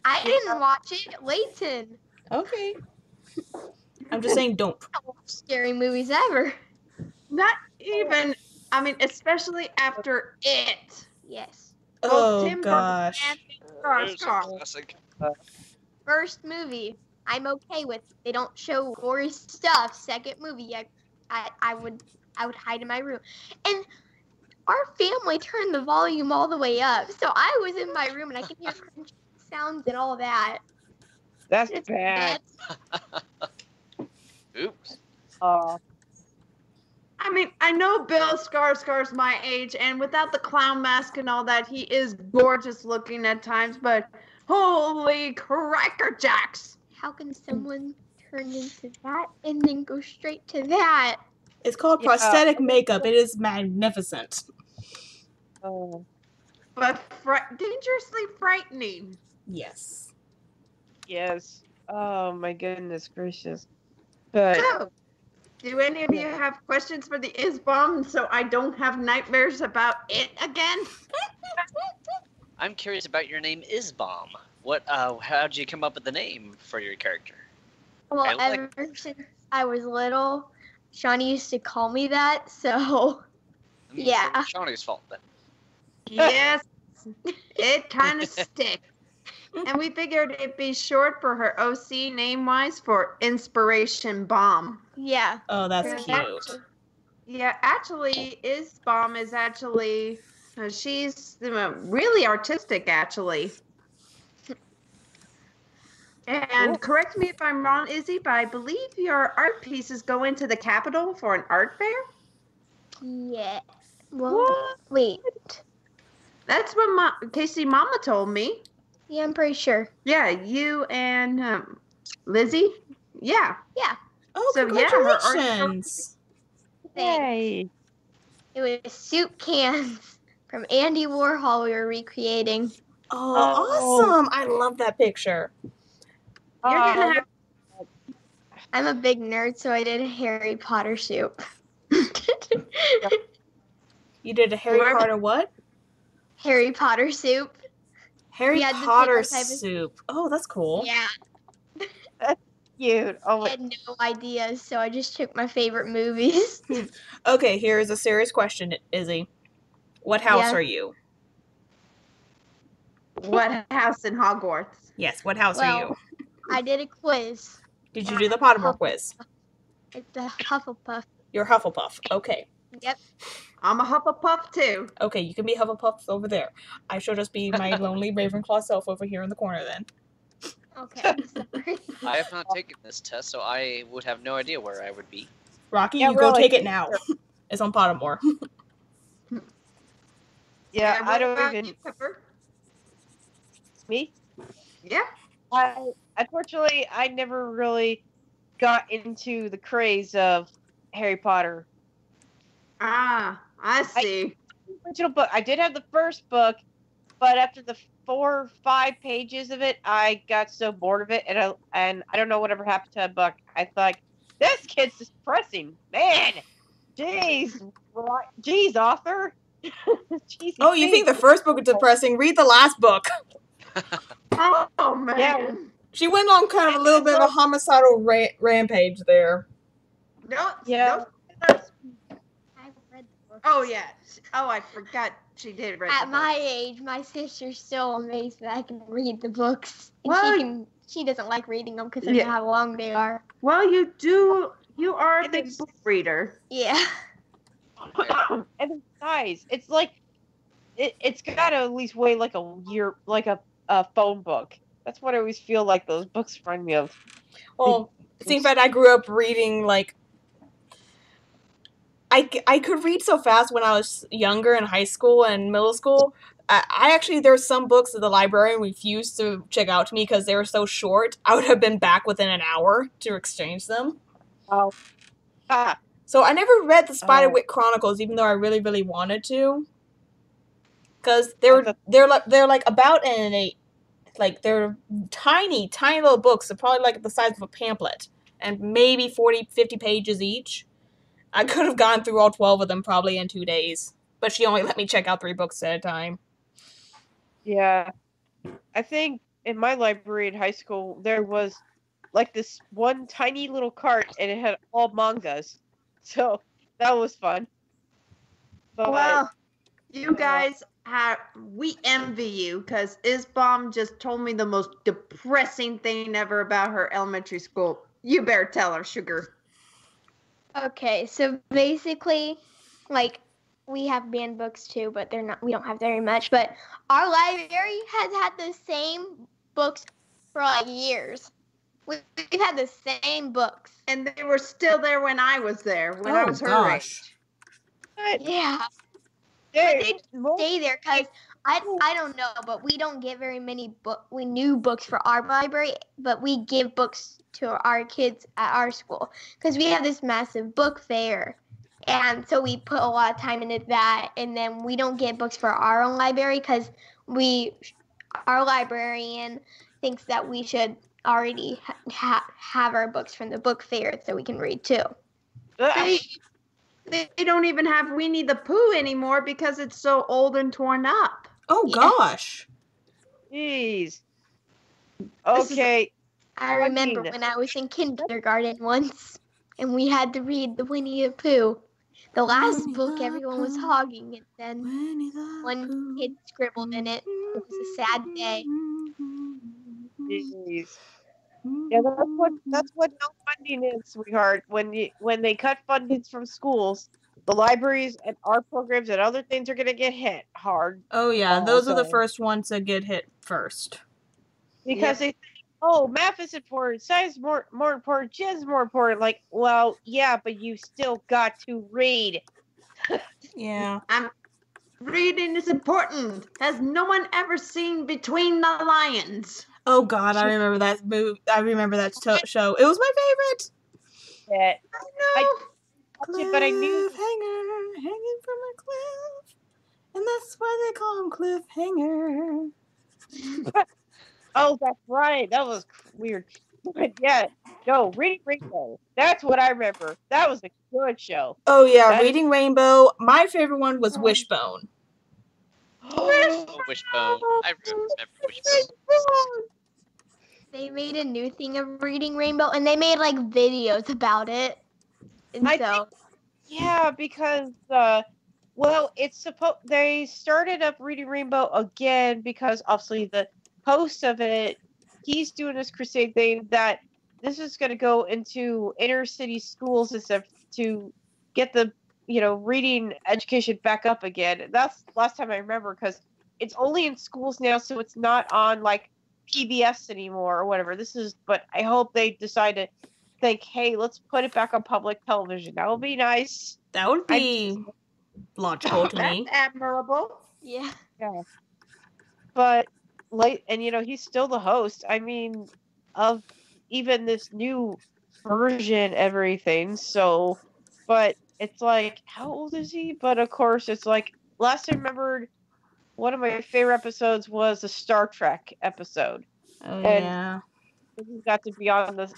I didn't watch it. Layton. Okay. I'm just saying don't. I don't watch scary movies ever. Not even, I mean, especially after it. Yes. Oh, Tim Burton gosh. and There's a Skarsgård. classic. First movie, I'm okay with. They don't show gory stuff. Second movie, I would hide in my room. And our family turned the volume all the way up. So I was in my room and I could hear crunching sounds and all that. That's It's bad. Oops. I mean, I know Bill Skarsgård's my age, and without the clown mask and all that, he is gorgeous looking at times, but holy cracker jacks! How can someone turn into that and then go straight to that? It's called prosthetic makeup. It is magnificent. Oh. But dangerously frightening. Yes. Yes. Oh my goodness gracious. But So, do any of you have questions for the Isbomb so I don't have nightmares about it again? I'm curious about your name, Isbomb. What? How'd you come up with the name for your character? Well, I like- ever since I was little, Shawnee used to call me that, so Yeah. So Shawnee's fault then. Yes, it kind of sticks. And we figured it'd be short for her OC name-wise for Inspiration Bomb. yeah. Oh, that's Yeah. cute. Yeah, actually, Isbomb is actually, she's really artistic, actually. And Cool. correct me if I'm wrong, Izzy, but I believe your art pieces go into the Capitol for an art fair? Yeah. Well, What? wait. That's what Casey Mama told me. Yeah, I'm pretty sure. Yeah, you and Lizzie? Yeah. Oh, So, yeah, her art- congratulations! Yay. It was soup cans from Andy Warhol we were recreating. Oh, awesome! I love that picture. You're gonna have I'm a big nerd, so I did Harry Potter soup. You did a Harry Whoever- Potter what? Harry Potter soup. Harry We had to pick Potter what type of- soup. Oh, that's cool. Yeah. Cute. Oh I my. had no ideas, so I just took my favorite movies. Okay, here's a serious question, Izzy. What house Yeah. are you? what house in Hogwarts? Yes, what house are Well, you? I did a quiz. Did you do the Pottermore quiz? It's a Hufflepuff. You're Hufflepuff. Okay. Yep. I'm a Hufflepuff too. Okay, you can be Hufflepuff over there. I shall just be my lonely Ravenclaw self over here in the corner then. Okay. Sorry. I have not taken this test, so I would have no idea where I would be. Rocky, Yeah, you go really. take it now. It's on Pottermore. Yeah, I what don't about even. you, Pepper? Me? Yeah. Unfortunately, I never really got into the craze of Harry Potter. Ah, I see. Original book. I did have the first book, but after the 4 or 5 pages of it, I got so bored of it, and I don't know whatever happened to that book. I thought, this kid's depressing, man. Jeez, jeez, author. Jeez, Oh, you think the first book is depressing? Read the last book. Oh man. Yeah. She went on kind of a little bit of a homicidal rampage there. No. Yeah. no- I've read the book. Oh yeah. Oh, I forgot she did read. At the my book. age, my sister's still amazed that I can read the books. And Well, she doesn't like reading them because of Yeah. how long they are. Well, you do. You are a And big it's- book reader. Yeah. and the size, it's like it's got to at least weigh like a year, like a phone book. That's what I always feel like those books remind me of. Well, see, in fact, I grew up reading, like, I could read so fast when I was younger in high school and middle school. I actually, there's some books that the librarian refused to check out to me because they were so short. I would have been back within an hour to exchange them. Oh, So I never read the Oh. Spiderwick Chronicles, even though I really, really wanted to. Because I they're like about they're tiny little books. They're probably like the size of a pamphlet, and maybe 40, 50 pages each. I could have gone through all 12 of them probably in 2 days, but she only let me check out 3 books at a time. yeah. I think in my library in high school there was like this one tiny little cart, and it had all mangas. So that was fun. But Well, you guys we envy you because Isbom just told me the most depressing thing ever about her elementary school. You better tell her, Sugar. Okay, so basically, like, we have banned books too, but we don't have very much. But our library has had the same books for like years. We've had the same books. And they were still there when I was there, when I Oh, was her gosh. age. but Yeah, they stay there because I don't know, but we don't get very many new books for our library, but we give books to our kids at our school because we have this massive book fair. And so we put a lot of time into that, and then we don't get books for our own library because our librarian thinks that we should already have our books from the book fair so we can read too. They don't even have Winnie the Pooh anymore because it's so old and torn up. Oh, Yeah. gosh. Jeez. This is- Okay. I remember mean- when I was in kindergarten once, and we had to read the Winnie the Pooh. The last Winnie book the everyone was Pooh. hogging, and then Winnie the one Pooh. kid scribbled in it. It was a sad day. Jeez. Yeah, that's what no funding is, sweetheart. When they cut fundings from schools, the libraries and art programs and other things are gonna get hit hard Oh, yeah, those are the Also- first ones to get hit first. because they think, oh, math is important, science is more important, jazz is more important. Like, well, yeah, but you still got to read. Yeah. Reading is important. Has no one ever seen Between the Lions? Oh, God, I remember that movie. I remember that show. It was my favorite. it. I watched it, but I knew. Cliffhanger, hanging from a cliff, and that's why they call him Cliffhanger. Oh, that's right. That was weird. But yeah, no, Reading Rainbow. That's what I remember. That was a good show. Oh yeah, That is- Reading Rainbow. My favorite one was Wishbone. Oh, Wishbone. I remember Wishbone. They made a new thing of Reading Rainbow, and they made like videos about it. And Yeah, because well, it's supposed they started up Reading Rainbow again because obviously the host of it, he's doing this crusade thing that this is going to go into inner city schools and stuff to get the reading education back up again. That's the last time I remember because it's only in schools now, so it's not on like PBS anymore or whatever. But I hope they decide to think, hey, let's put it back on public television. That would be nice. That would be logical to That's me. admirable. yeah. Yeah. But and he's still the host. I mean, of even this new version, everything. So, but it's like, how old is he? But of course, it's like last I remembered, one of my favorite episodes was the Star Trek episode. Oh And- yeah. We got to be on the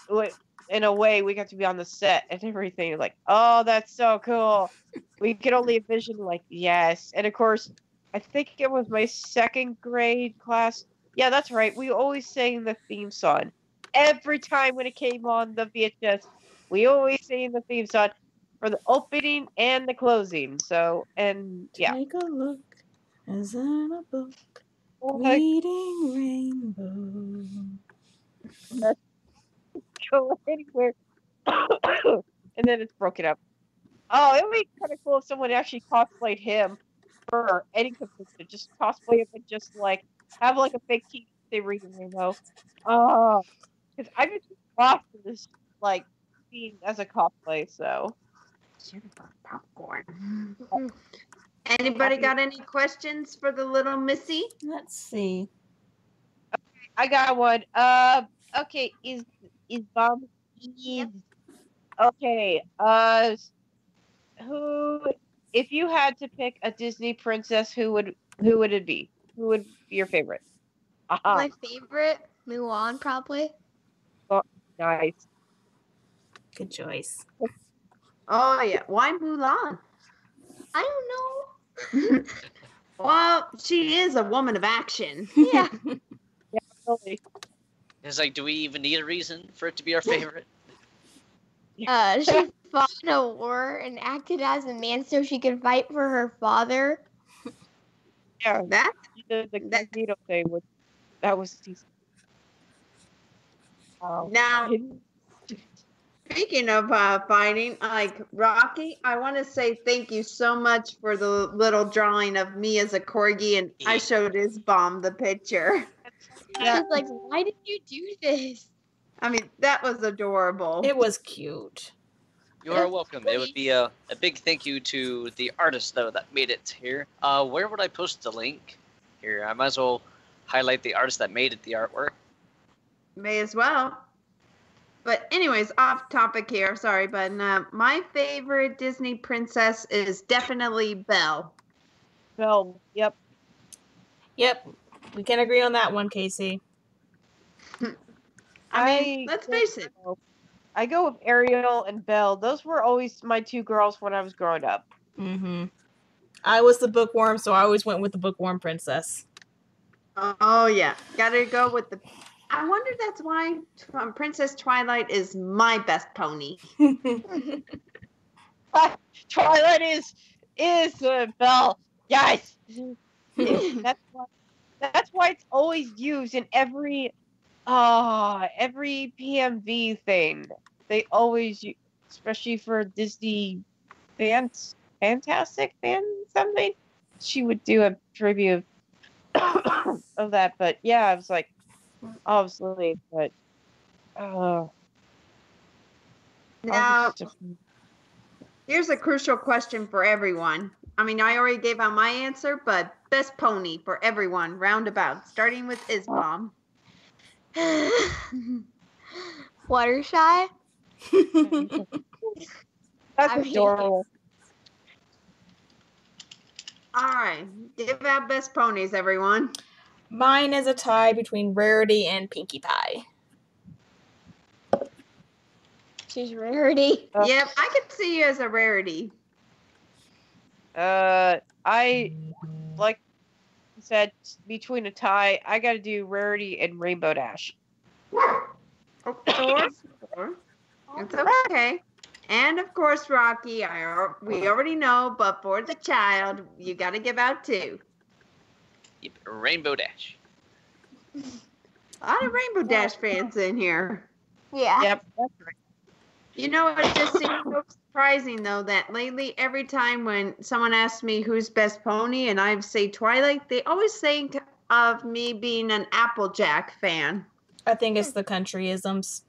in a way we got to be on the set and everything. Like, oh, that's so cool. We could only envision like, yes. And of course, I think it was my second grade class. Yeah, that's right. We always sang the theme song every time when it came on the VHS. We always sang the theme song for the opening and the closing. So, and yeah. Take a look as in a book. Like, Reading Rainbow. go anywhere. And then it's broken up. Oh, it would be kind of cool if someone actually cosplayed him for any convention. Just cosplay him and just like have like a fake team they Reading Rainbow. Oh, because I just lost in this like scene as a cosplay. So Popcorn. Anybody got any questions for the little Missy? Let's see. I got one. Okay, is Bomb? Yep. Okay. Who? If you had to pick a Disney princess, who would it be? Who would be your favorite? Aha. My favorite, Mulan, probably. Nice. Good choice. Oh yeah. Why Mulan? I don't know. Well, she is a woman of action. Yeah. Really. It's like, do we even need a reason for it to be our favorite? She fought in a war and acted as a man so she could fight for her father. Yeah, That the Magneto thing was decent. now, speaking of fighting, like Rocky, I want to say thank you so much for the little drawing of me as a corgi, and I showed his bomb the picture. I was like, why did you do this? I mean, that was adorable. It was cute. You are welcome. It would be a big thank you to the artist, though, that made it here. Where would I post the link? Here, I might as well highlight the artist that made it, the artwork. May as well. But anyways, off topic here. Sorry, but my favorite Disney princess is definitely Belle. Film. Yep. Yep. We can agree on that one, Casey. I mean, let's face it. I go with Ariel and Belle. Those were always my two girls when I was growing up. Mm-hmm. I was the bookworm, so I always went with the bookworm princess. Oh yeah, gotta go with the. I wonder that's why Princess Twilight is my best pony. Twilight is Belle. Yes. That's why it's always used in every PMV thing. They always use, especially for Disney Fantastic fan something. She would do a tribute of that, but yeah, I was like, obviously, but Now, here's a crucial question for everyone. I mean, I already gave out my answer, but best pony for everyone, roundabout, starting with Isbom. Fluttershy. That's I mean- adorable. All right, give out best ponies, everyone. Mine is a tie between Rarity and Pinkie Pie. She's Rarity. Oh. Yep, I could see you as a Rarity. I like I said between a tie. I got to do Rarity and Rainbow Dash. Oh, Thor. It's okay. And of course, Rocky. We already know, but for the child, you got to give out 2. Yep, Rainbow Dash. A lot of Rainbow Dash fans in here. Yeah. Yep, that's right. You know, it just seems so surprising though that lately, every time when someone asks me who's best pony, and I say Twilight, they always think of me being an Applejack fan. I think it's the countryisms.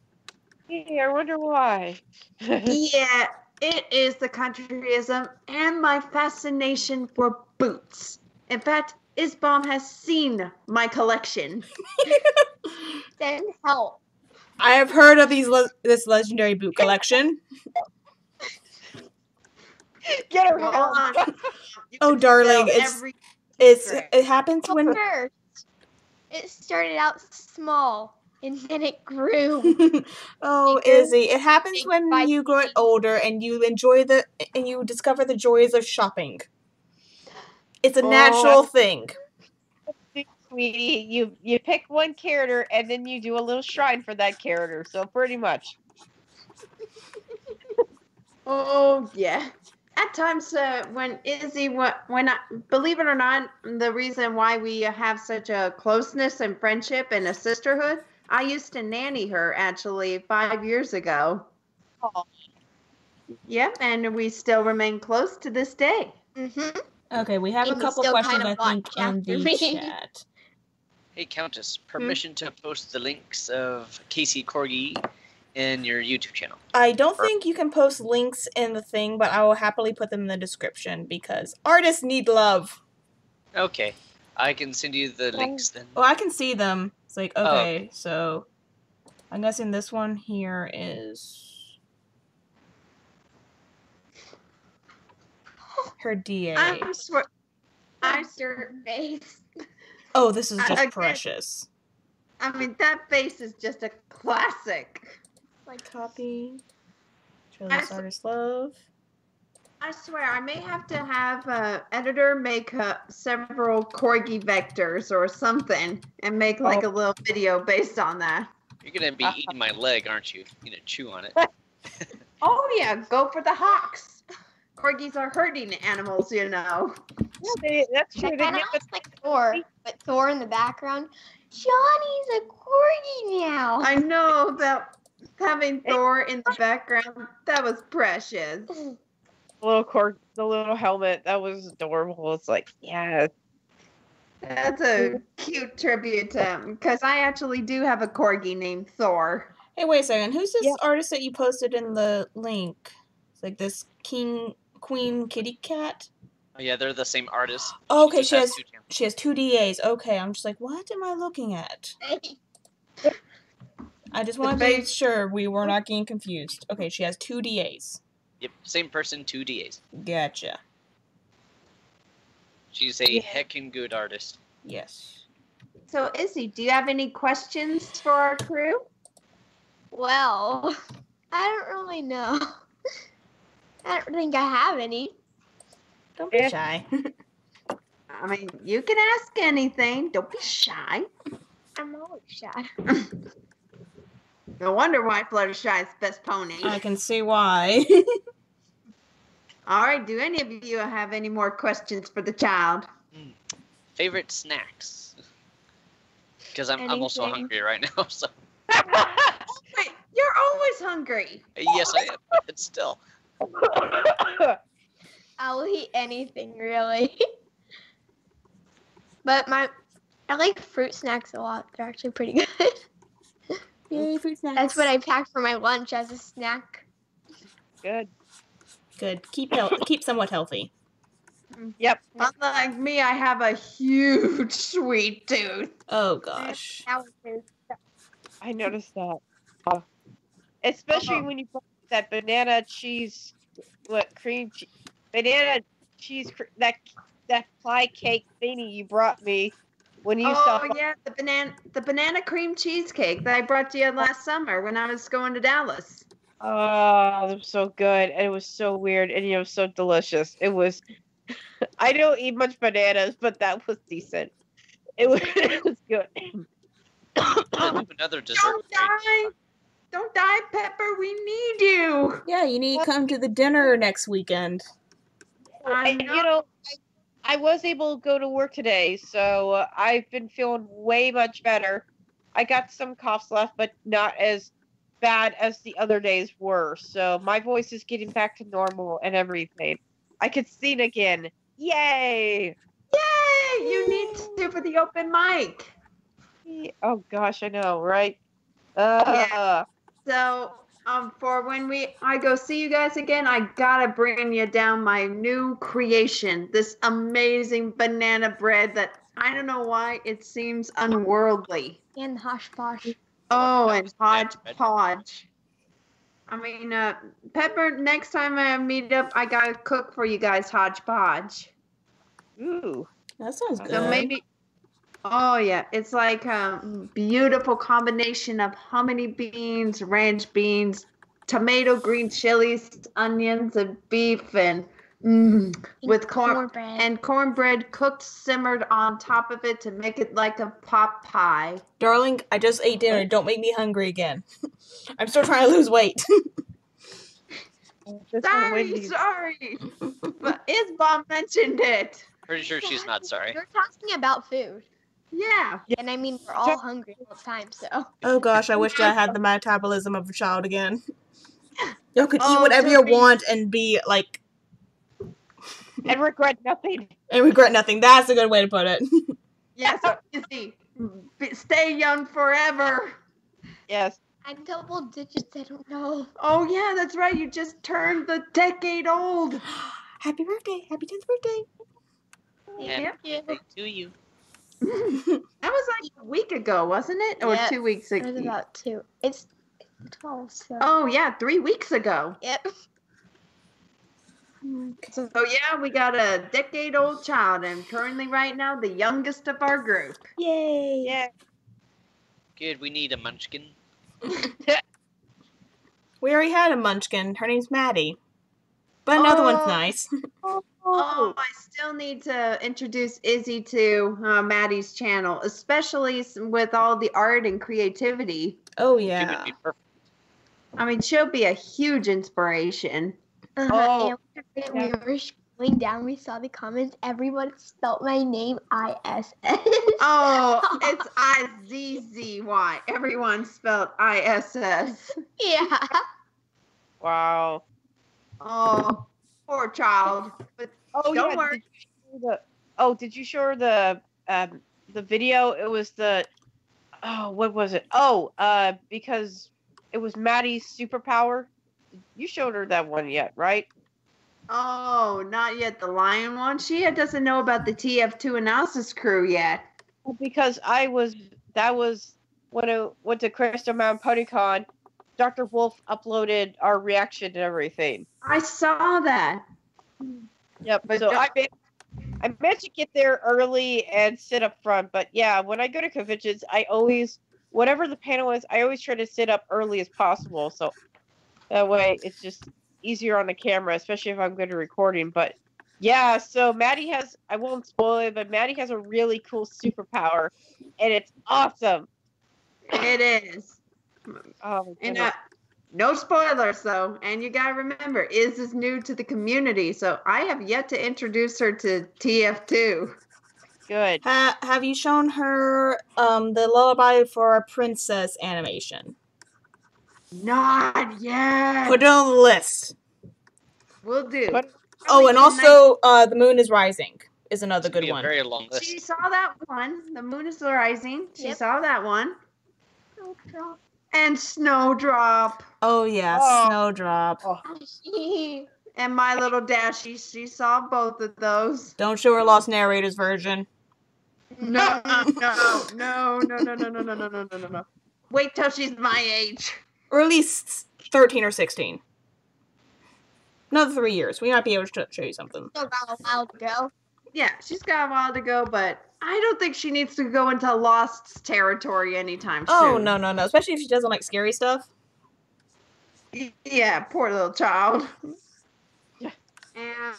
Hey, I wonder why. Yeah, it is the countryism and my fascination for boots. In fact, Isbom has seen my collection. Send help. I have heard of this legendary boot collection. Get her Go help. on. You Oh, can darling, spell it's every it happens when First, it started out small and then it grew. oh, Because Izzy, it happens big when fight you grow older and you discover the joys of shopping. It's a Oh, natural thing. Sweetie, you pick one character and then you do a little shrine for that character. So pretty much. Oh yeah. At times, when Izzy, believe it or not, the reason why we have such a closeness and friendship and a sisterhood, I used to nanny her actually 5 years ago. Oh. Yep, and we still remain close to this day. Mm-hmm. Okay, we have And a you couple still questions, kinda I think, watch in after the me. chat. Hey, Countess, permission to post the links of Casey Corgi in your YouTube channel. I don't think you can post links in the thing, but I will happily put them in the description because artists need love. Okay, I can send you the links then. Oh, I can see them. It's like, Oh, okay, so I'm guessing this one here is her DA. I swear, I Dirt face. Oh, this is just Again. precious. I mean, that face is just a classic. Like copy. Show I this s- artist love. I swear, I may have to have editor make several corgi vectors or something and make like a little video based on that. You're gonna be eating my leg, aren't you? You're gonna chew on it. Oh yeah, go for the hawks. Corgis are herding animals, you know. Yeah, that's true. That They kind of get looks like Thor, but Thor in the background. Johnny's a corgi now. I know that having Thor in the background, that was precious. the little helmet. That was adorable. It's like, yeah. That's a cute tribute to him because I actually do have a corgi named Thor. Hey, wait a second. Who's this Yeah. artist that you posted in the link? It's like this Queen Kitty Cat. Oh, yeah, they're the same artist. Oh, okay, just she has two channels. she has 2 DAs. Okay, I'm just like, what am I looking at? I just want to be sure we were not getting confused. Okay, she has 2 DAs. Yep, same person, 2 DAs. Gotcha. She's a heckin' good artist. Yes. So Izzy, do you have any questions for our crew? Well, I don't really know. I don't think I have any. Don't be Eh. shy. I mean, you can ask anything. Don't be shy. I'm always shy. No wonder why Fluttershy's best pony. I can see why. All right, do any of you have any more questions for the child? Favorite snacks? Because I'm also Anything. hungry right now, so. Wait, you're always hungry. Yes, I am, but still. I'll eat anything really. But I like fruit snacks a lot. They're actually pretty good. Yay, fruit snacks. That's what I packed for my lunch as a snack. Good. Good. Keep somewhat healthy. Yep. Unlike me, I have a huge sweet tooth. Oh gosh. That was good. I noticed that. especially when you put that banana cheese, banana cheese, that pie cake thingy you brought me when you saw. Oh yeah, the banana cream cheesecake that I brought to you last summer when I was going to Dallas. Oh, it was so good, and it was so weird, and it was so delicious. It was. I don't eat much bananas, but that was decent. It was, it was good. Another dessert. Don't die! Don't die, Pepper. We need you. Yeah, you need to come to the dinner next weekend. I was able to go to work today, so I've been feeling way much better. I got some coughs left, but not as bad as the other days were. So my voice is getting back to normal and everything. I could sing again. Yay! Yay! You need to for the open mic. Oh gosh, I know, right? Yeah. So, for when I go see you guys again, I gotta bring you down my new creation, this amazing banana bread that I don't know why it seems unworldly. And hodgepodge. Oh, and hodgepodge. I mean, Pepper, next time I meet up, I gotta cook for you guys hodgepodge. Ooh. That sounds good. So maybe. Oh yeah, it's like a beautiful combination of hominy beans, ranch beans, tomato, green chilies, onions, and beef, and with cornbread. And cornbread cooked, simmered on top of it to make it like a pot pie. Darling, I just ate dinner. Don't make me hungry again. I'm still trying to lose weight. Sorry. But Isabel mentioned it. Pretty sure she's not sorry. You're talking about food. Yeah. And I mean, we're all hungry all the time, so. Oh gosh, I wish I had the metabolism of a child again. Y'all could eat whatever you want and be like... And regret nothing. And regret nothing. That's a good way to put it. Yeah, so easy. Stay young forever. Yes. I'm double digits, I don't know. Oh yeah, that's right. You just turned the decade old. Happy birthday. Happy 10th birthday. Happy birthday to you. That was like a week ago, wasn't it? Or 2 weeks ago? It was about 2. It's 12, so. Oh, yeah, 3 weeks ago. Yep. So, yeah, we got a decade-old child, and currently right now, the youngest of our group. Yay. Yeah. Good, we need a munchkin. We already had a munchkin. Her name's Maddie. But another one's nice. Oh, I still need to introduce Izzy to Maddie's channel, especially with all the art and creativity. Oh, She yeah. would be perfect. I mean, she'll be a huge inspiration. Oh. And we were scrolling down, we saw the comments. Everyone spelled my name ISS. Oh, it's I-Z-Z-Y. Everyone spelled I-S-S. Yeah. Wow. Oh, poor child. But Oh, don't yeah. worry. Did you show her the video? It was what was it? Oh, because it was Maddie's superpower. You showed her that one yet, right? Oh, not yet the lion one. She doesn't know about the TF2 analysis crew yet. Because that was when I went to Crystal Mountain PonyCon. Dr. Wolf uploaded our reaction and everything. I saw that. Yep. But So I meant to get there early and sit up front, but yeah, when I go to conventions, I always, whatever the panel is, I always try to sit up early as possible. So that way it's just easier on the camera, especially if I'm good at recording. But yeah, so Maddie has, I won't spoil it, but Maddie has a really cool superpower, and it's awesome. It is. Oh, my And goodness. no spoilers, though. And you got to remember, Iz is new to the community, so I have yet to introduce her to TF2. Good. Have you shown her the Lullaby for a Princess animation? Not yet. Put it on the list. Will do. But- Oh, and also The Moon is Rising is another It's gonna good be a one. very long list. She saw that one. The Moon is Rising. She Yep. saw that one. And Snowdrop. Oh, yeah, Oh. Snowdrop. And My Little Dashie. She saw both of those. Don't show her Lost Narrators version. No. Wait till she's my age. Or at least 13 or 16. Another 3 years. We might be able to show you something. Still got a while to go. Yeah, she's got a while to go, but I don't think she needs to go into Lost territory anytime Oh, soon. no. Especially if she doesn't like scary stuff. Yeah, poor little child. Yeah.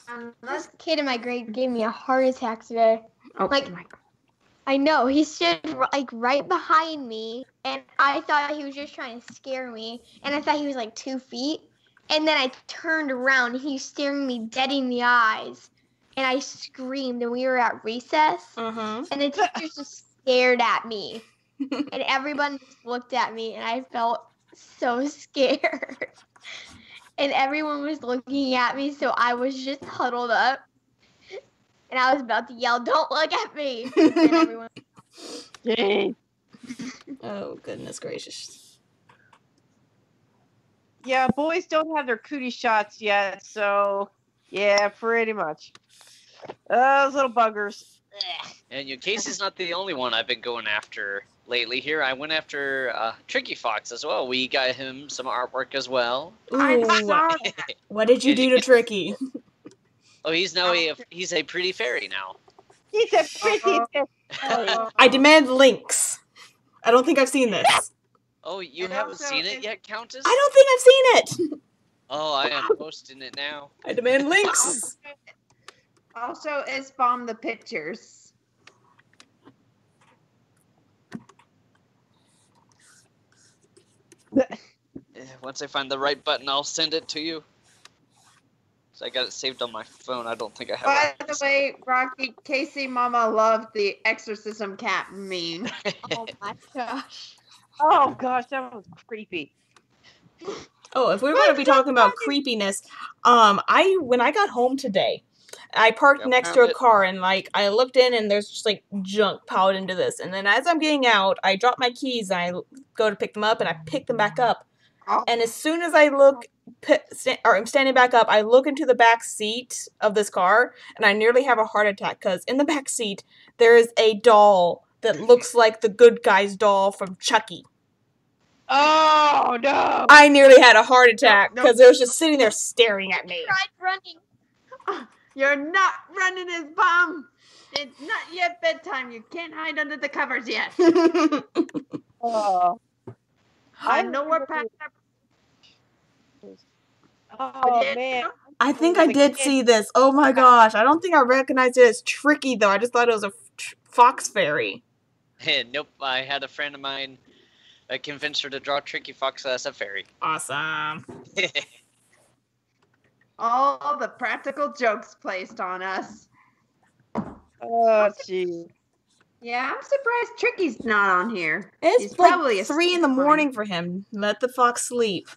And This kid in my grade gave me a heart attack today. oh Like- my God. I know, he stood like right behind me, and I thought he was just trying to scare me, and I thought he was like 2 feet, and then I turned around, and he was staring me dead in the eyes, and I screamed, and we were at recess, Mm-hmm. and the teachers just stared at me, and everyone just looked at me, and I felt so scared, and everyone was looking at me, so I was just huddled up. And I was about to yell, "Don't look at me!" And everyone. Dang. Oh, goodness gracious. Yeah, boys don't have their cootie shots yet, so yeah, pretty much. Those little buggers. And Casey's not the only one I've been going after lately here. I went after Tricky Fox as well. We got him some artwork as well. I Ooh, saw what did you do to Tricky? Oh, he's now he's a pretty fairy now. He's a pretty. I demand links. I don't think I've seen this. Oh, you And haven't also seen it if- yet, Countess? I don't think I've seen it. Oh, I am posting it now. I demand links. Also, Isbom the pictures. Once I find the right button, I'll send it to you. So I got it saved on my phone. I don't think I have By it. the way, Rocky, Casey Mama loved the exorcism cat meme. Oh my gosh. Oh gosh, that was creepy. Oh, if we're going to be talking about creepiness, when I got home today, I parked Yep, next to found a it. car and I looked in and there's just junk piled into this. And then as I'm getting out, I drop my keys and I go to pick them up and I pick them back up. Oh. And as soon as I I'm standing back up, I look into the back seat of this car and I nearly have a heart attack because in the back seat there is a doll that looks like the good guy's doll from Chucky. Oh no! I nearly had a heart attack No. because it was just sitting there staring at me. Tried running. You're not running his bum. It's not yet bedtime. You can't hide under the covers yet. Oh, I know we're past oh man! I think I did see this. Oh my gosh. I don't think I recognized it as Tricky, though. I just thought it was a fox fairy. Nope, I had a friend of mine. I convinced her to draw Tricky Fox as a fairy. Awesome. all the practical jokes placed on us. Oh gee. Yeah, I'm surprised Tricky's not on here. It's He's like probably 3 in the asleep. morning for him. Let the fox sleep.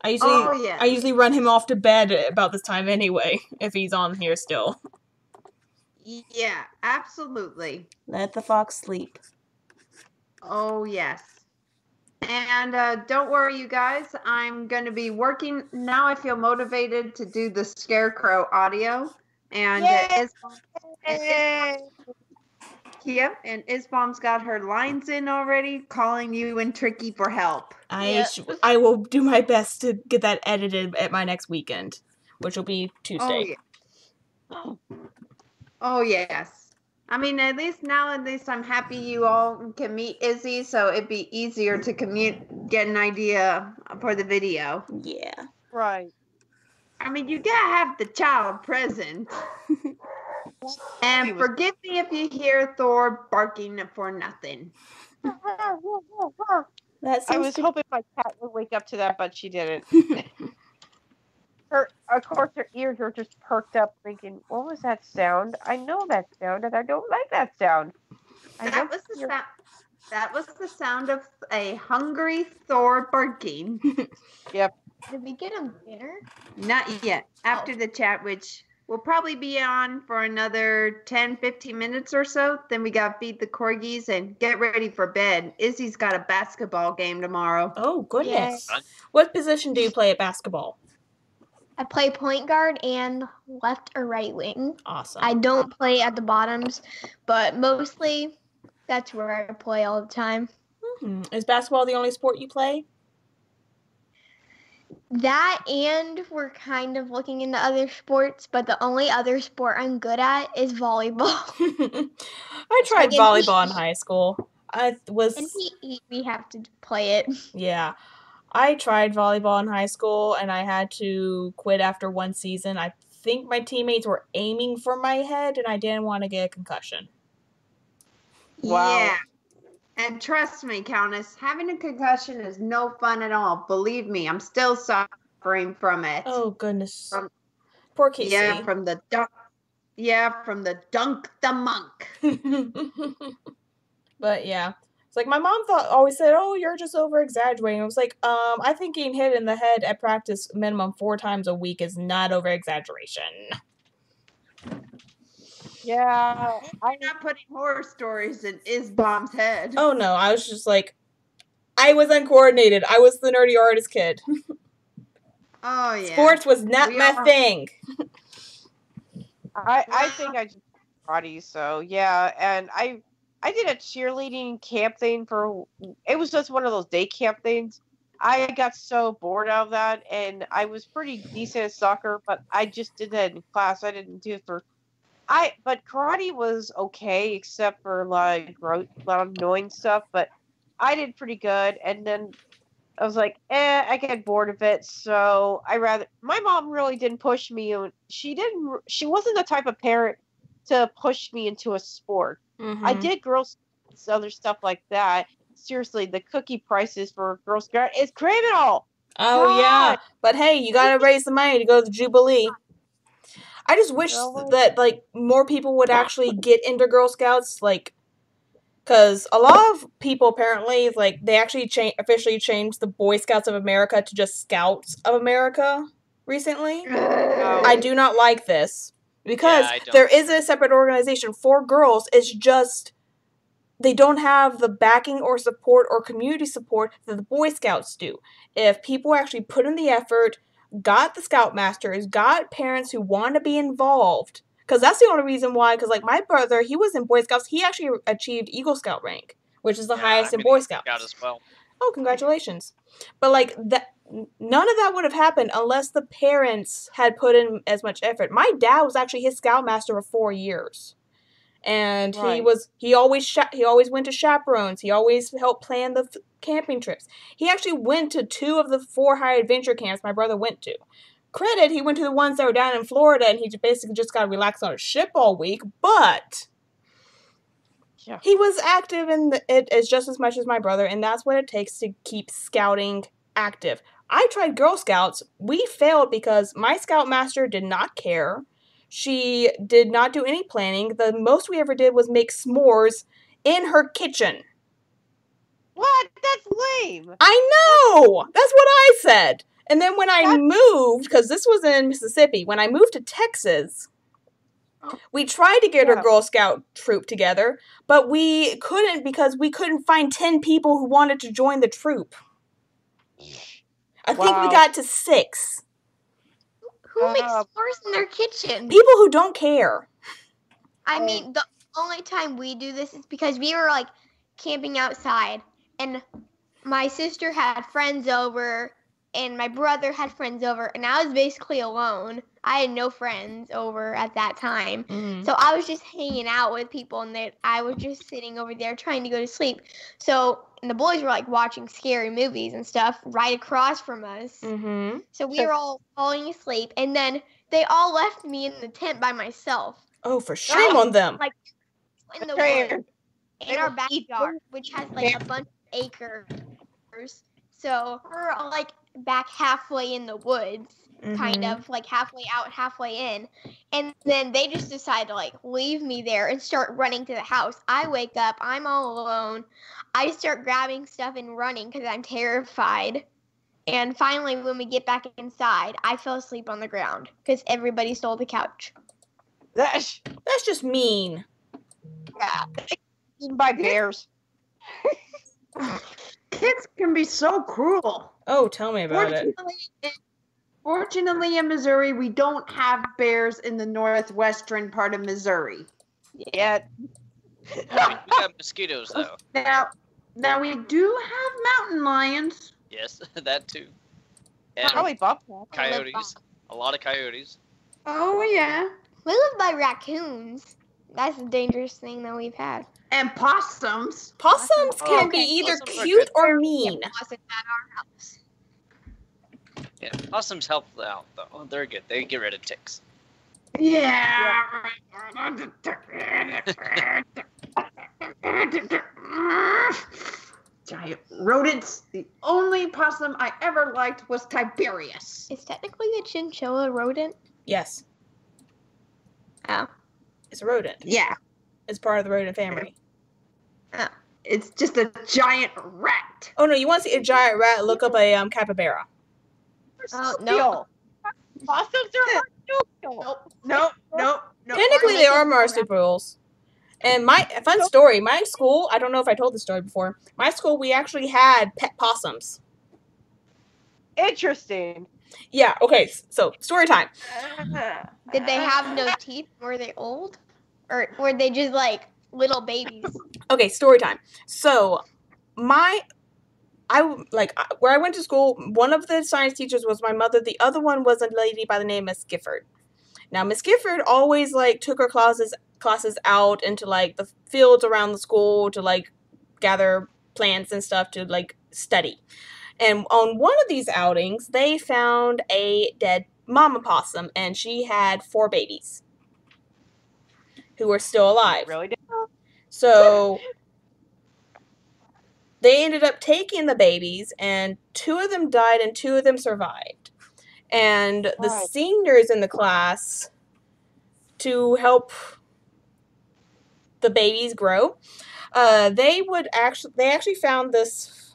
I Oh, yeah. usually run him off to bed about this time anyway, if he's on here still. Yeah, absolutely. Let the fox sleep. Oh, yes. And don't worry, you guys. I'm going to be working. Now I feel motivated to do the Scarecrow audio. And Yep, and Isbom's got her lines in already, calling you and Tricky for help. I will do my best to get that edited at my next weekend, which will be Tuesday. Oh, yeah. Oh, yes. I mean, at least I'm happy you all can meet Izzy, so it'd be easier to get an idea for the video. Yeah. Right. I mean, you gotta have the child present. And forgive me if you hear Thor barking for nothing. That I was seems hoping my cat would wake up to that, but she didn't. Of course, her ears are just perked up, thinking, "What was that sound? I know that sound, and I don't like that sound." That was the sound of a hungry Thor barking. Did we get him dinner? Not yet. After the chat, which will probably be on for another 10-15 minutes or so. Then we got feed the corgis and get ready for bed. Izzy's got a basketball game tomorrow. Oh, goodness. Yay. What position do you play at basketball? I play point guard and left or right wing. Awesome. I don't play at the bottoms, but mostly that's where I play all the time. Is basketball the only sport you play? That and we're kind of looking into other sports, but the only other sport I'm good at is volleyball. I tried Like, volleyball in high school. I was And we have to play it. yeah. I tried volleyball in high school and I had to quit after one season. I think my teammates were aiming for my head and I didn't want to get a concussion. Wow. Yeah. And trust me, Countess, having a concussion is no fun at all. Believe me, I'm still suffering from it. Oh goodness. Poor Casey. Yeah, from the dunk. Yeah, from the dunk the monk. But yeah. It's like my mom always said, "Oh, you're just over exaggerating." I was like, I think getting hit in the head at practice minimum 4 times a week is not over exaggeration. Yeah, I'm not putting horror stories in Isbom's head. Oh no, I was just like, I was uncoordinated. I was the nerdy artist kid. Oh yeah. Sports was not my thing. I think I just karate, so yeah, and I did a cheerleading camp thing it was just one of those day camp things. I got so bored out of that, and I was pretty decent at soccer, but I just did that in class. I didn't do it but karate was okay, except for like a lot of annoying stuff, but I did pretty good, and then I was like, I get bored of it, so my mom really didn't push me. She wasn't the type of parent to push me into a sport. Mm-hmm. I did Girl Scouts, other stuff like that. Seriously, the cookie prices for Girl Scout is criminal. Oh God. yeah, but hey, you gotta raise the money to go to the Jubilee. I just wish that like more people would actually get into Girl Scouts, like, because a lot of people apparently like they actually officially changed the Boy Scouts of America to just Scouts of America recently. I do not like this because there isn't a separate organization for girls. It's just they don't have the backing or support or community support that the Boy Scouts do. If people actually put in the effort, got the Scoutmasters, got parents who want to be involved, because that's the only reason why, because like my brother, he was in Boy Scouts, he actually achieved Eagle Scout rank, which is the highest in Boy Scouts. Scout as well. Oh, congratulations. But like that, none of that would have happened unless the parents had put in as much effort. My dad was actually his Scoutmaster for 4 years. And he always went to chaperones. He always helped plan the camping trips. He actually went to 2 of the 4 high adventure camps my brother went to. Credit, he went to the ones that were down in Florida, and he basically just got to relax on a ship all week. But he was active in it as just as much as my brother, and that's what it takes to keep scouting active. I tried Girl Scouts. We failed because my Scoutmaster did not care. She did not do any planning. The most we ever did was make s'mores in her kitchen. What? That's lame. I know! That's what I said. And then when I moved, because this was in Mississippi, when I moved to Texas, we tried to get our Girl Scout troop together, but we couldn't because we couldn't find 10 people who wanted to join the troop. I think we got to 6. Who makes s'mores in their kitchen? People who don't care. I mean, the only time we do this is because we were like camping outside, and my sister had friends over, and my brother had friends over, and I was basically alone. I had no friends over at that time. Mm-hmm. So I was just hanging out with people, and I was just sitting over there trying to go to sleep. And the boys were like watching scary movies and stuff right across from us. Mm-hmm. So we were all falling asleep, and then they all left me in the tent by myself. Oh, for shame on them. Like in the woods, in our backyard, which has like a bunch of acres. So we're all like back halfway in the woods, kind of like halfway out, halfway in. And then they just decide to like leave me there and start running to the house. I wake up, I'm all alone. I start grabbing stuff and running because I'm terrified. And finally, when we get back inside, I fell asleep on the ground because everybody stole the couch. That's just mean. Yeah. By bears. Kids can be so cruel. Oh, tell me about it. Fortunately, in Missouri, we don't have bears in the northwestern part of Missouri. Yet. We got mosquitoes, though. Now we do have mountain lions. Yes, that too. And Probably bobcat. coyotes. A lot of coyotes. Oh yeah. We live by raccoons. That's the dangerous thing that we've had. And possums. Possums can Okay. be either Possums are cute good. or mean. Wasn't at our house. Yeah, possums help out though. They're good. They get rid of ticks. Yeah. Giant rodents. The only possum I ever liked was Tiberius. Is technically a chinchilla a rodent? Yes, Oh. it's a rodent. Yeah. It's part of the rodent family. It's just a giant rat. Oh no, you want to see a giant rat? Look up a capybara. Oh, no. Marsupial. Possums are marsupial. Nope. Technically, they are marsupials. And my fun story, my school, I don't know if I told this story before. My school, we actually had pet possums. Interesting. Yeah, okay, so story time. Did they have no teeth? Were they old? Or were they just like little babies? Okay, story time. So, where I went to school, one of the science teachers was my mother. The other one was a lady by the name of Miss Gifford. Now, Miss Gifford always took her classes out into the fields around the school to gather plants and stuff to study. And on one of these outings, they found a dead mama possum, and she had 4 babies who were still alive. Really did. So they ended up taking the babies, and 2 of them died and 2 of them survived. And the Right. seniors in the class, to help the babies grow, they actually found this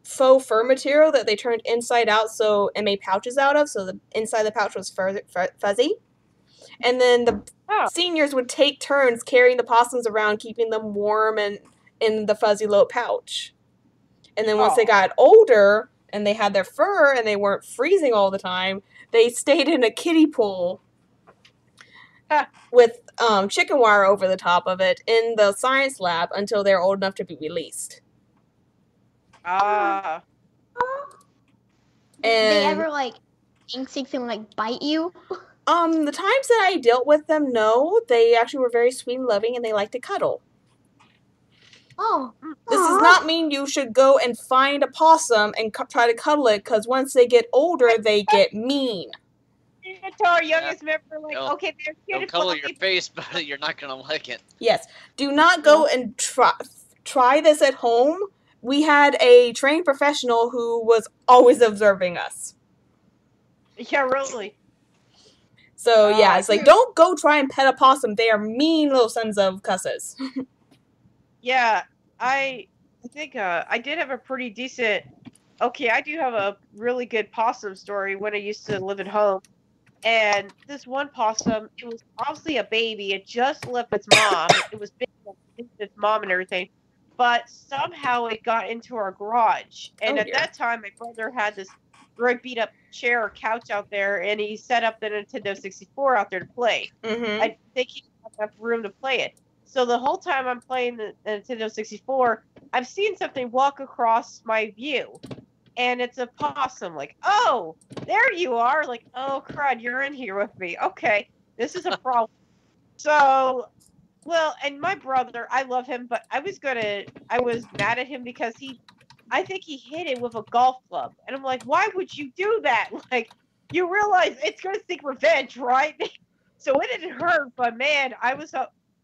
faux fur material that they turned inside out and made pouches out of, so the inside of the pouch was fuzzy. And then the seniors would take turns carrying the possums around, keeping them warm and in the fuzzy little pouch. And then once they got older and they had their fur and they weren't freezing all the time, they stayed in a kiddie pool with chicken wire over the top of it in the science lab until they're old enough to be released. Ah. Did they And ever insects and bite you? the times that I dealt with them, no, they actually were very sweet and loving, and they like to cuddle. Oh. This does not mean you should go and find a possum and try to cuddle it, because once they get older, they get mean. To our youngest member, They'll- okay, they're They'll cute. color your face, but you're not gonna like it. Yes, do not go and try this at home. We had a trained professional who was always observing us. Yeah, really. So yeah, it's don't go try and pet a possum. They are mean little sons of cusses. Yeah, I think I did have a pretty decent. Okay, I do have a really good possum story when I used to live at home. And this one possum, it was obviously a baby. It just left its mom. It was big, its mom and everything. But somehow it got into our garage. And Oh, at dear. that time, my brother had this very beat up chair or couch out there, and he set up the Nintendo 64 out there to play. Mm-hmm. I think he didn't have enough room to play it. So the whole time I'm playing the Nintendo 64, I've seen something walk across my view. And it's a possum. Oh, there you are. Oh, crud, you're in here with me. Okay, this is a problem. So, well, and my brother, I love him, but I was mad at him because I think he hit it with a golf club. And I'm like, why would you do that? You realize it's going to seek revenge, right? So it didn't hurt, but man,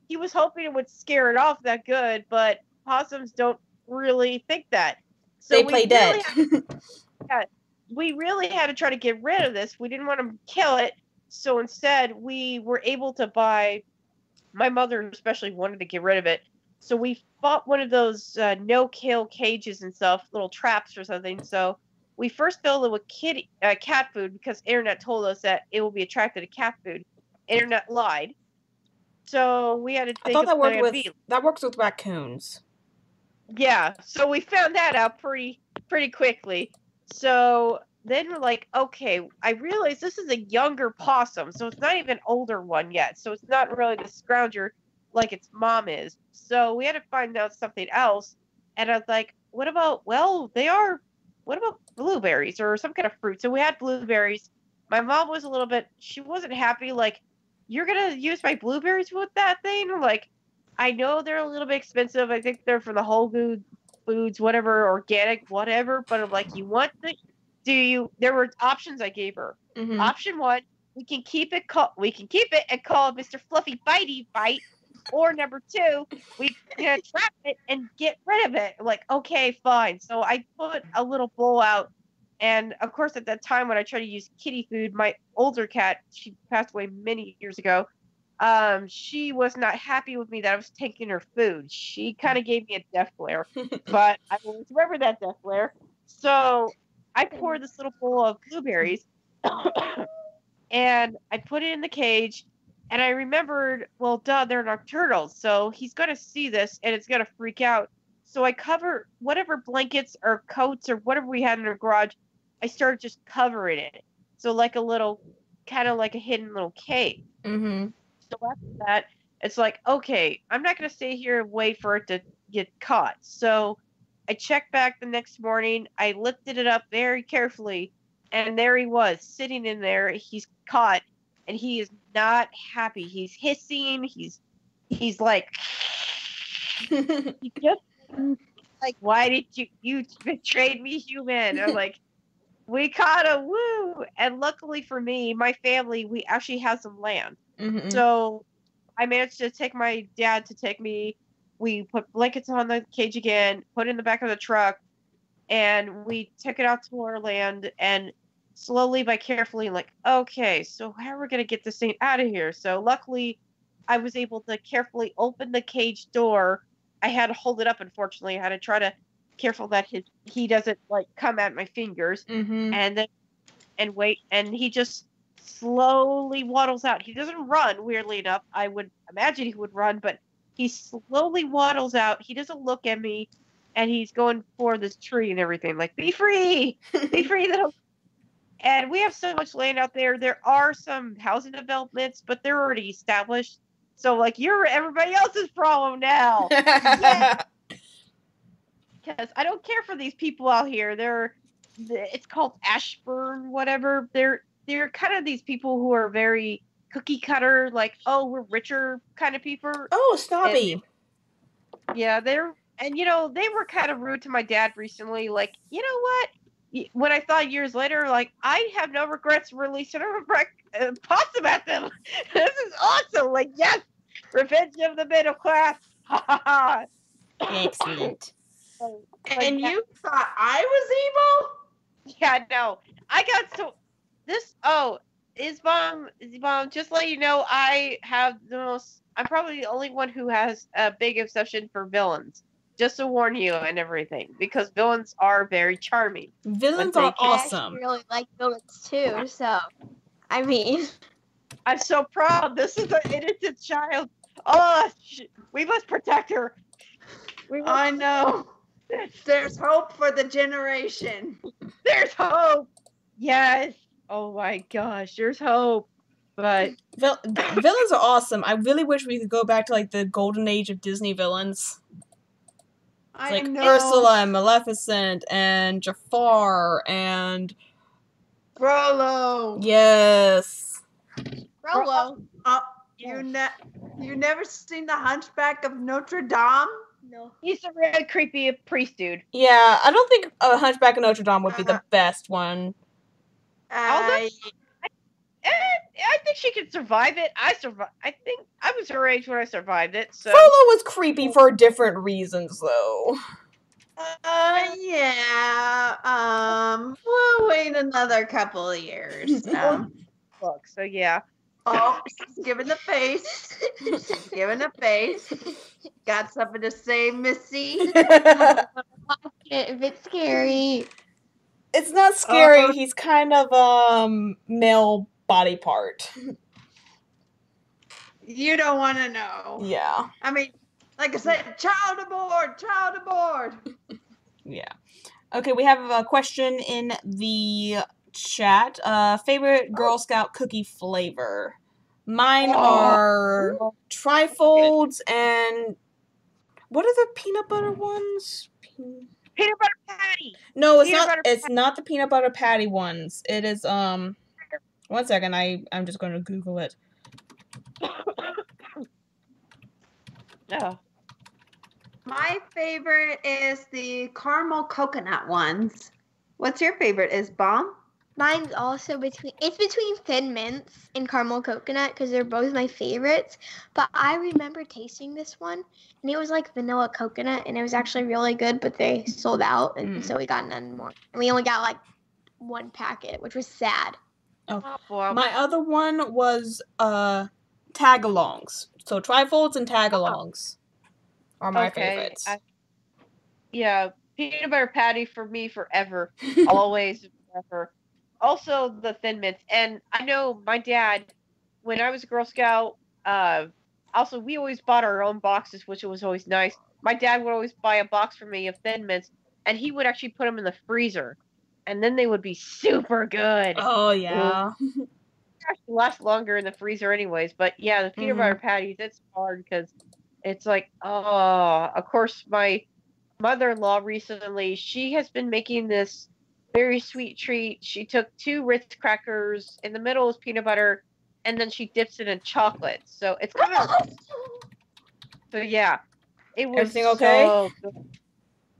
he was hoping it would scare it off that good, but possums don't really think that. So They play dead. We really had to try to get rid of this. We didn't want to kill it. So instead, we were able to buy, my mother especially wanted to get rid of it. So we bought one of those no-kill cages and stuff, little traps or something. So we first filled it with cat food because Internet told us that it will be attracted to cat food. Internet lied. So we had to I think thought of that plan B. works with raccoons. Yeah, so we found that out pretty quickly. So then we're like, okay, I realize this is a younger possum, so it's not even an older one yet. So it's not really the scrounger like its mom is. So we had to find out something else. And I was like, what about, well, they are what about blueberries or some kind of fruit? So we had blueberries. My mom was a little bit, she wasn't happy. Like, you're going to use my blueberries with that thing? Like, I know they're a little bit expensive. I think they're from the Whole Foods, whatever, organic, whatever. But I'm like, you want the, there were options I gave her. Mhm. Option one, we can keep it and call it Mr. Fluffy Bitey Bite. Or number two, we can trap it and get rid of it. Like, okay, fine. So I put a little bowl out. And of course, at that time when I tried to use kitty food, my older cat, she passed away many years ago, she was not happy with me that I was taking her food. She kind of gave me a death glare, but I will remember that death glare. So I poured this little bowl of blueberries and I put it in the cage. And I remembered, well, duh, they're nocturnals, so he's going to see this and it's going to freak out. So I cover whatever blankets or coats or whatever we had in our garage, I started just covering it. So like a little, kind of like a hidden little cave. Mhm. So after that, it's like, okay, I'm not going to stay here and wait for it to get caught. So I checked back the next morning. I lifted it up very carefully, and there he was, sitting in there. He's caught. And he is not happy. He's hissing. He's like, he just like, why did you betrayed me, human? I'm like, we caught him, woo! And luckily for me, my family, we actually have some land. Mhm. So I managed to take my dad to take me. We put blankets on the cage again, put it in the back of the truck, and we took it out to our land and slowly but carefully, like, okay, so how are we going to get this thing out of here? So luckily, I was able to carefully open the cage door. I had to hold it up, unfortunately. I had to try to careful that he doesn't, like, come at my fingers. Mhm. And then, and wait, and he just slowly waddles out. He doesn't run, weirdly enough. I would imagine he would run, but he slowly waddles out. He doesn't look at me, and he's going for this tree and everything, like, be free! Be free, little. And we have so much land out there. There are some housing developments, but they're already established. So, like, you're everybody else's problem now. Yeah. Because I don't care for these people out here. It's called Ashburn, whatever. They're kind of these people who are very cookie cutter, like, oh, we're richer kind of people. Oh, snobby. Yeah, they were kind of rude to my dad recently. Like, you know what? When I thought years later, like, I have no regrets releasing a possum at them. This is awesome. Like, yes, revenge of the middle class. Ha ha ha. Excellent. And you thought I was evil? Yeah, no. I got so this. Oh, Isbom, just let you know, I have I'm probably the only one who has a big obsession for villains. Just to warn you and everything, because villains are very charming. Villains are awesome. I actually really like villains too, so I mean, I'm so proud. This is an innocent child. Oh, we must protect her. I know. There's hope for the generation. There's hope. Yes. Oh my gosh, there's hope. But villains are awesome. I really wish we could go back to, like, the golden age of Disney villains. It's like Ursula and Maleficent and Jafar and Frollo. Yes. Frollo. You never seen the Hunchback of Notre Dame? No. He's a really creepy priest dude. Yeah, I don't think a Hunchback of Notre Dame would be the best one. I think she could survive it. I think I was her age when I survived it. So Frollo was creepy for different reasons, though. Yeah. We'll wait another couple of years. So yeah. Oh, she's giving the face. She's giving a face. Got something to say, Missy? If it's scary. It's not scary. He's kind of male body part. You don't want to know. Yeah. I mean, like I said, child aboard, child aboard. Yeah. Okay, we have a question in the chat. Favorite Girl Scout cookie flavor? Mine are trifolds and what are the peanut butter ones? Peanut butter patty. No, it's Peanut not. butter It's not the peanut butter patty ones. It is 1 second. I'm just going to Google it. No. My favorite is the caramel coconut ones. What's your favorite? Is Bomb? Mine's also between Thin Mints and caramel coconut because they're both my favorites. But I remember tasting this one, and it was like vanilla coconut, and it was actually really good. But they sold out, and so we got none more. And we only got like 1 packet, which was sad. Oh, boy. My other one was tagalongs. So trifolds and tagalongs are my favorites. Yeah, peanut butter patty for me forever, always, forever. Also the Thin Mints, and I know my dad, when I was a Girl Scout, also we always bought our own boxes, which was always nice. My dad would always buy a box for me of Thin Mints, and he would actually put them in the freezer, and then they would be super good. Oh yeah. They actually last longer in the freezer, anyways. But yeah, the peanut butter patties, it's hard because it's like, oh, of course, my mother-in-law recently, she has been making this very sweet treat. She took 2 Ritz crackers, in the middle is peanut butter, and then she dips it in chocolate. So it's kind of, so yeah, it was Everything okay? so good.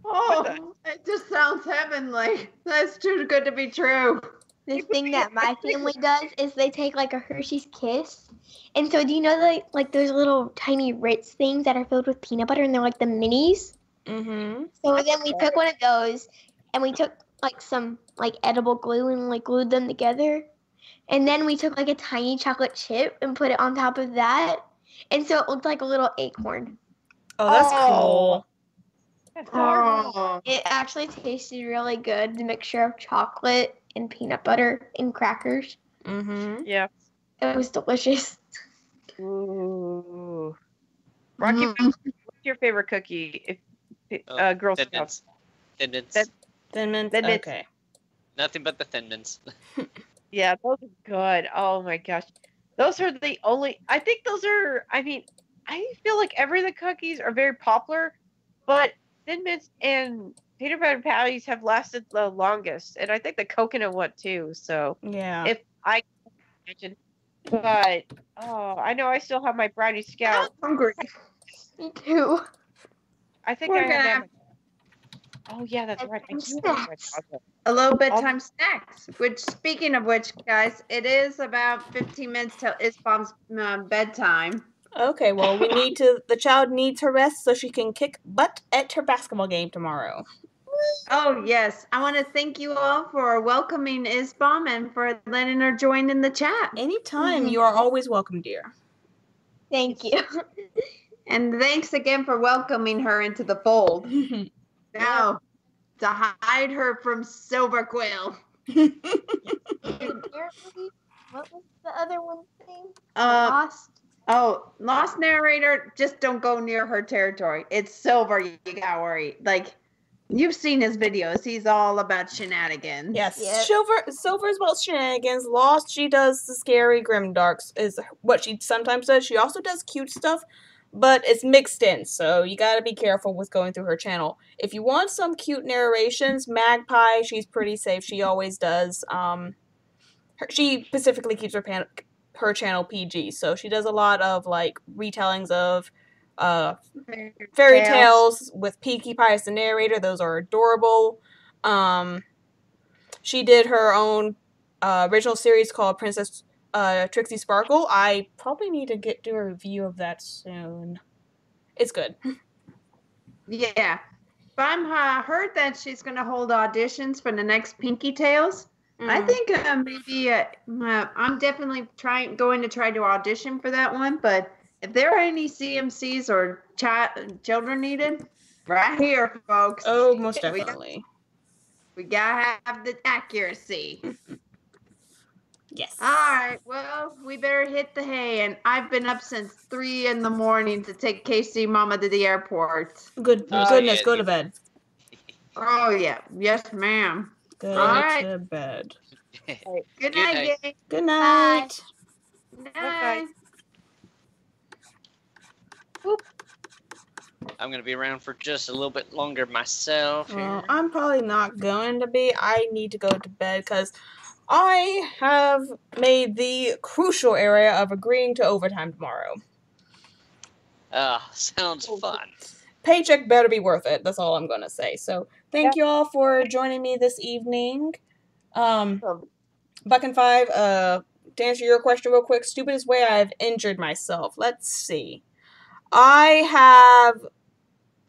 Oh, it just sounds heavenly. That's too good to be true. The thing that my family does is they take like a Hershey's Kiss. And so do you know like those little tiny Ritz things that are filled with peanut butter and they're like the minis? Mm-hmm. So then we took one of those and we took like some like edible glue and like glued them together. And then we took like a tiny chocolate chip and put it on top of that. And so it looked like a little acorn. Oh, that's cool. That's hard. Oh, It actually tasted really good, the mixture of chocolate and peanut butter and crackers. Mm-hmm. Yeah. It was delicious. Ooh. Rocky, what's your favorite cookie? If Girl Thin Scouts. Mints. Thin Mints. Thin Mints. Thin Mints. Okay. Nothing but the Thin Mints. Yeah, those are good. Oh my gosh. Those are the only, I think those are, I mean, I feel like every of the cookies are very popular, but Thin Mints and peanut butter patties have lasted the longest. And I think the coconut one too. So Yeah. if I can imagine, but I know I still have my Brownie Scout. I'm hungry. Me too. I think We're I gonna have have that. Oh yeah, that's right. I do some have my snacks. chocolate. a little bedtime snacks. Which, speaking of which, guys, it is about 15 minutes till Isbom's bedtime. Okay, well, the child needs her rest so she can kick butt at her basketball game tomorrow. Oh yes, I want to thank you all for welcoming Isbom and for letting her join in the chat. Anytime, you are always welcome, dear. Thank you. And thanks again for welcoming her into the fold. Now, to hide her from Silver Quill. What was the other one's name? Lost. Oh, Lost narrator, just don't go near her territory. It's Silver, you gotta worry. Like, you've seen his videos. He's all about shenanigans. Yes, Yep. Silver's about shenanigans. Lost, she does the scary grimdarks, is what she sometimes does. She also does cute stuff, but it's mixed in, so you gotta be careful with going through her channel. If you want some cute narrations, Magpie, she's pretty safe. She always does. She specifically keeps her channel PG, so she does a lot of like retellings of fairy tales with Pinkie Pie as the narrator. Those are adorable. She did her own original series called Princess Trixie Sparkle. I probably need to do a review of that soon. It's good. Yeah. But I'm heard that she's going to hold auditions for the next Pinky Tales. I think maybe I'm definitely going to try to audition for that one. But if there are any CMCs or children needed, right here, folks. Oh, most definitely. We gotta have the accuracy. Yes. All right. Well, we better hit the hay, and I've been up since 3 in the morning to take Casey Mama to the airport. Goodness, yeah, go to bed. Oh yeah, yes, ma'am. Go All right. to bed. Good Good night, night. gang. Good night. Night. I'm gonna be around for just a little bit longer myself. Well, Here. I'm probably not going to be. I need to go to bed because I have made the crucial area of agreeing to overtime tomorrow. Sounds fun. Paycheck better be worth it. That's all I'm going to say. So thank you all for joining me this evening. Buck and Five, to answer your question real quick, stupidest way I've injured myself. Let's see. I have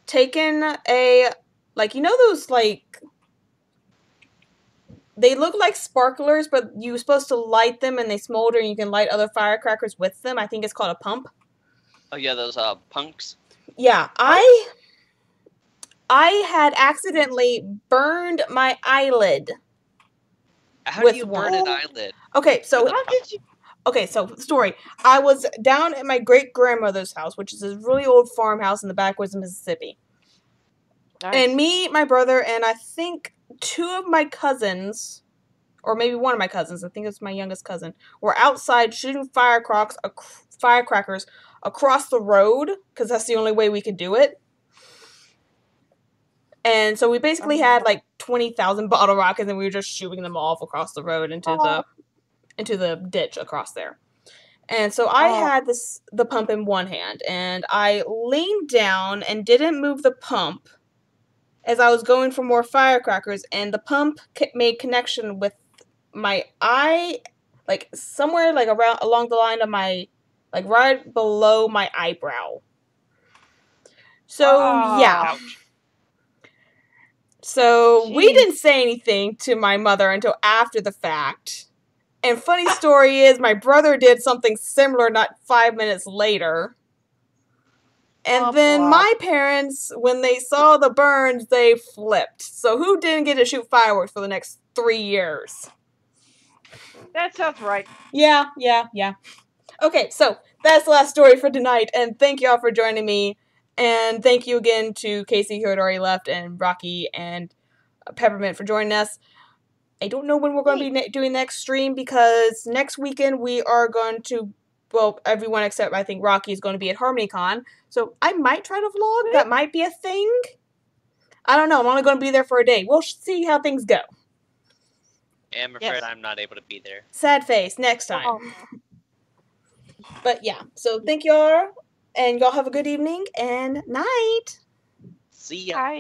taken a, like, you know those, like, they look like sparklers, but you're supposed to light them and they smolder and you can light other firecrackers with them. I think it's called a pump. Oh yeah, those punks. Yeah, I had accidentally burned my eyelid. How with do you one. burn an eyelid? Okay, so With a How did you? okay, so story. I was down at my great grandmother's house, which is a really old farmhouse in the backwoods of Mississippi. Nice. And me, my brother, and I think two of my cousins, or maybe one of my cousins, I think it was my youngest cousin, were outside shooting firecrackers across the road, because that's the only way we could do it. And so we basically had like 20,000 bottle rockets, and we were just shooting them off across the road into the ditch across there. And so I had the pump in one hand, and I leaned down and didn't move the pump as I was going for more firecrackers, and the pump made connection with my eye, like somewhere like around along the line of my, like right below my eyebrow. So yeah. Ouch. So we Jeez. didn't say anything to my mother until after the fact. And funny story is, my brother did something similar not 5 minutes later. And then Wow. my parents, when they saw the burns, they flipped. So who didn't get to shoot fireworks for the next 3 years? That sounds right. Yeah. Okay, so that's the last story for tonight. And thank you all for joining me. And thank you again to Casey, who had already left, and Rocky and Peppermint for joining us. I don't know when we're going to be doing next stream, because next weekend we are going to, well, everyone except I think Rocky is going to be at HarmonyCon. So I might try to vlog. That might be a thing. I don't know. I'm only going to be there for a day. We'll see how things go. I'm afraid I'm not able to be there. Sad face. Next time. But yeah. So thank y'all. And y'all have a good evening and night. See ya. Bye.